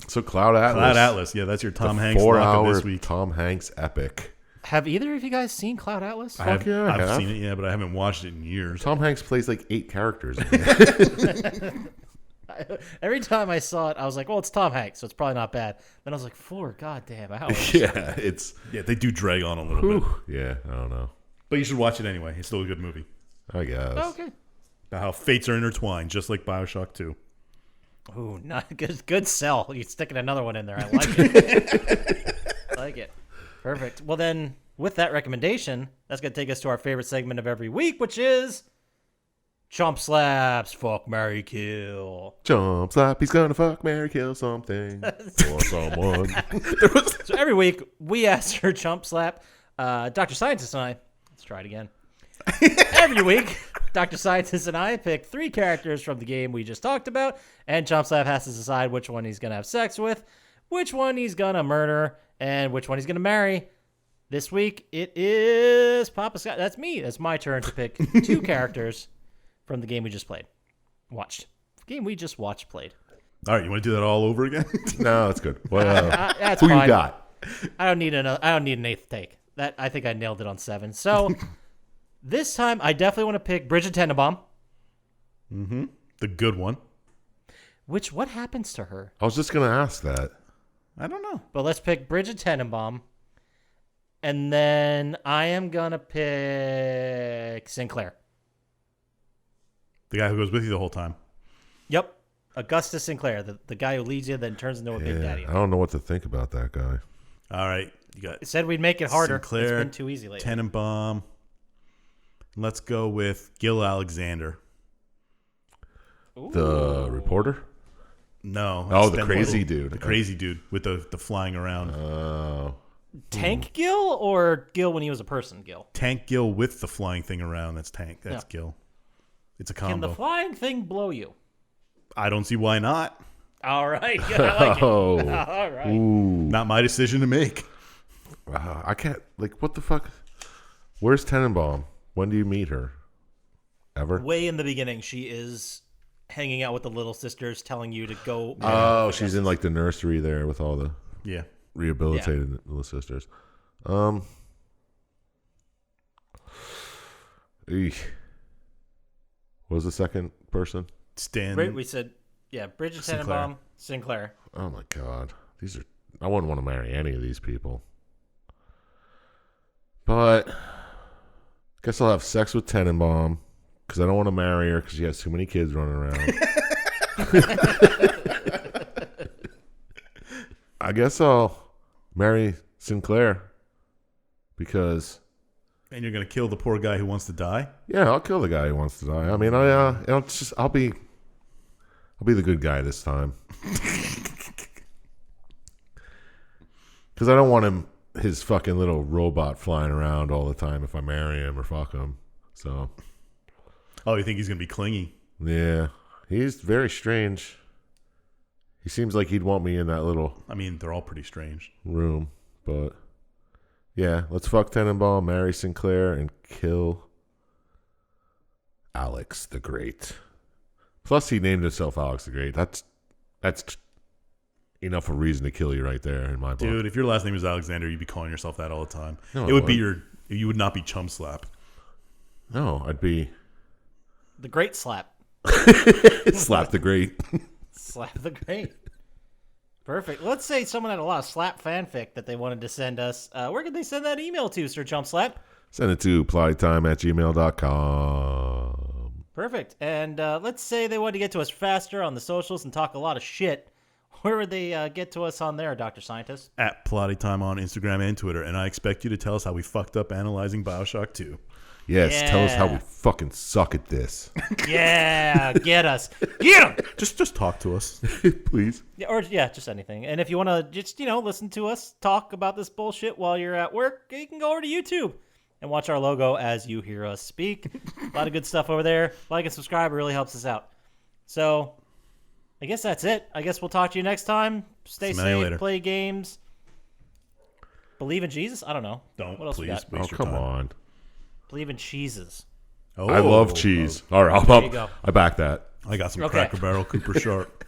So Cloud Atlas. Cloud Atlas. Yeah, that's your Tom Hanks lock of 4-hour this week. Tom Hanks epic. Have either of you guys seen Cloud Atlas? I've have. seen it, yeah, but I haven't watched it in years. Tom Hanks plays like 8 characters. In it. Every time I saw it, I was like, well, it's Tom Hanks, so it's probably not bad. Then I was like, 4 goddamn hours. Yeah, it's. Yeah, they do drag on a little bit. Yeah, I don't know. But you should watch it anyway. It's still a good movie. I guess. Okay. About how fates are intertwined, just like BioShock 2. Ooh, not good sell. You're sticking another one in there. I like it. I like it. Perfect. Well, then, with that recommendation, that's going to take us to our favorite segment of every week, which is Chump Slaps, Fuck, Marry, Kill. Chump Slap, he's gonna fuck, marry, kill something or someone. So every week, we ask for Chump Slap. Dr. Scientist and I, let's try it again. Every week, Dr. Scientist and I pick 3 characters from the game we just talked about, and Chump Slap has to decide which one he's going to have sex with, which one he's going to murder, and which one he's going to marry. This week, it is Poppascotch. That's me. That's my turn to pick 2 characters from the game we just played. Game we just played. All right, you want to do that all over again? No, that's good. Well, That's who fine. you got? I don't need an 8th take. That I think I nailed it on 7. So this time I definitely want to pick Bridget Tenenbaum. Mm-hmm. The good one. What happens to her? I was just gonna ask that. I don't know. But let's pick Bridget Tenenbaum. And then I am gonna pick Sinclair. The guy who goes with you the whole time. Yep. Augustus Sinclair, the guy who leads you then turns into a big daddy. I don't know what to think about that guy. All right. You got It said we'd make it harder. Sinclair, It's been too easy lately. Tenenbaum. Let's go with Gil Alexander. The reporter? No. Oh, that's the crazy dude. The crazy dude with the flying around. Oh. Tank Gil or Gil when he was a person, Gil? Tank Gil with the flying thing around. That's Tank. That's Yeah. Gil. It's a Can combo. the flying thing blow you? I don't see why not. All right. Good. I like it. Oh. All right. Ooh. Not my decision to make. I can't. Like, what the fuck? Where's Tenenbaum? When do you meet her? Ever? Way in the beginning, she is hanging out with the little sisters, telling you to go. Oh, she's in like the nursery there with all the Yeah. rehabilitated little sisters. Eesh. What was the second person? Stan. We said, Bridget Sinclair. Tenenbaum, Sinclair. Oh my God. I wouldn't want to marry any of these people. But guess I'll have sex with Tenenbaum because I don't want to marry her because she has too many kids running around. I guess I'll marry Sinclair because. And you're gonna kill the poor guy who wants to die? Yeah, I'll kill the guy who wants to die. I mean, I'll be the good guy this time. Because I don't want his fucking little robot flying around all the time if I marry him or fuck him. So. Oh, you think he's gonna be clingy? Yeah, he's very strange. He seems like he'd want me in that little. I mean, they're all pretty strange. Room, but. Yeah, let's fuck Tenenbaum, marry Sinclair, and kill Alex the Great. Plus, he named himself Alex the Great. That's enough of a reason to kill you right there in my book. Dude, if your last name is Alexander, you'd be calling yourself that all the time. No, it would be you would not be Chump Slap. No, I'd be The Great Slap. Slap the Great. Slap the Great. Perfect. Let's say someone had a lot of Slap fanfic that they wanted to send us. Where could they send that email to, Sir Chump Slap? Send it to plottytime@gmail.com. Perfect. And let's say they wanted to get to us faster on the socials and talk a lot of shit. Where would they get to us on there, Dr. Syintist? At Plotty Time on Instagram and Twitter. And I expect you to tell us how we fucked up analyzing BioShock 2. Yes, tell us how we fucking suck at this. Yeah, get us. Get them! Just talk to us. Please. Yeah, just anything. And if you want to just, listen to us talk about this bullshit while you're at work, you can go over to YouTube and watch our logo as you hear us speak. A lot of good stuff over there. Like and subscribe. It really helps us out. So, I guess that's it. I guess we'll talk to you next time. Stay safe. Later. Play games. Believe in Jesus? I don't know. Don't, what else we please. got? Waste Oh, your come time. on. Believe in cheeses. Oh, I love cheese. All right, There you go. I back that. I got some Okay. Cracker Barrel Cooper Sharp.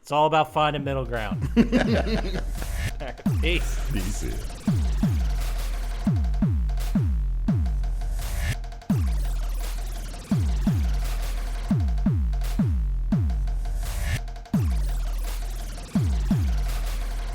It's all about finding middle ground. Peace. Peace.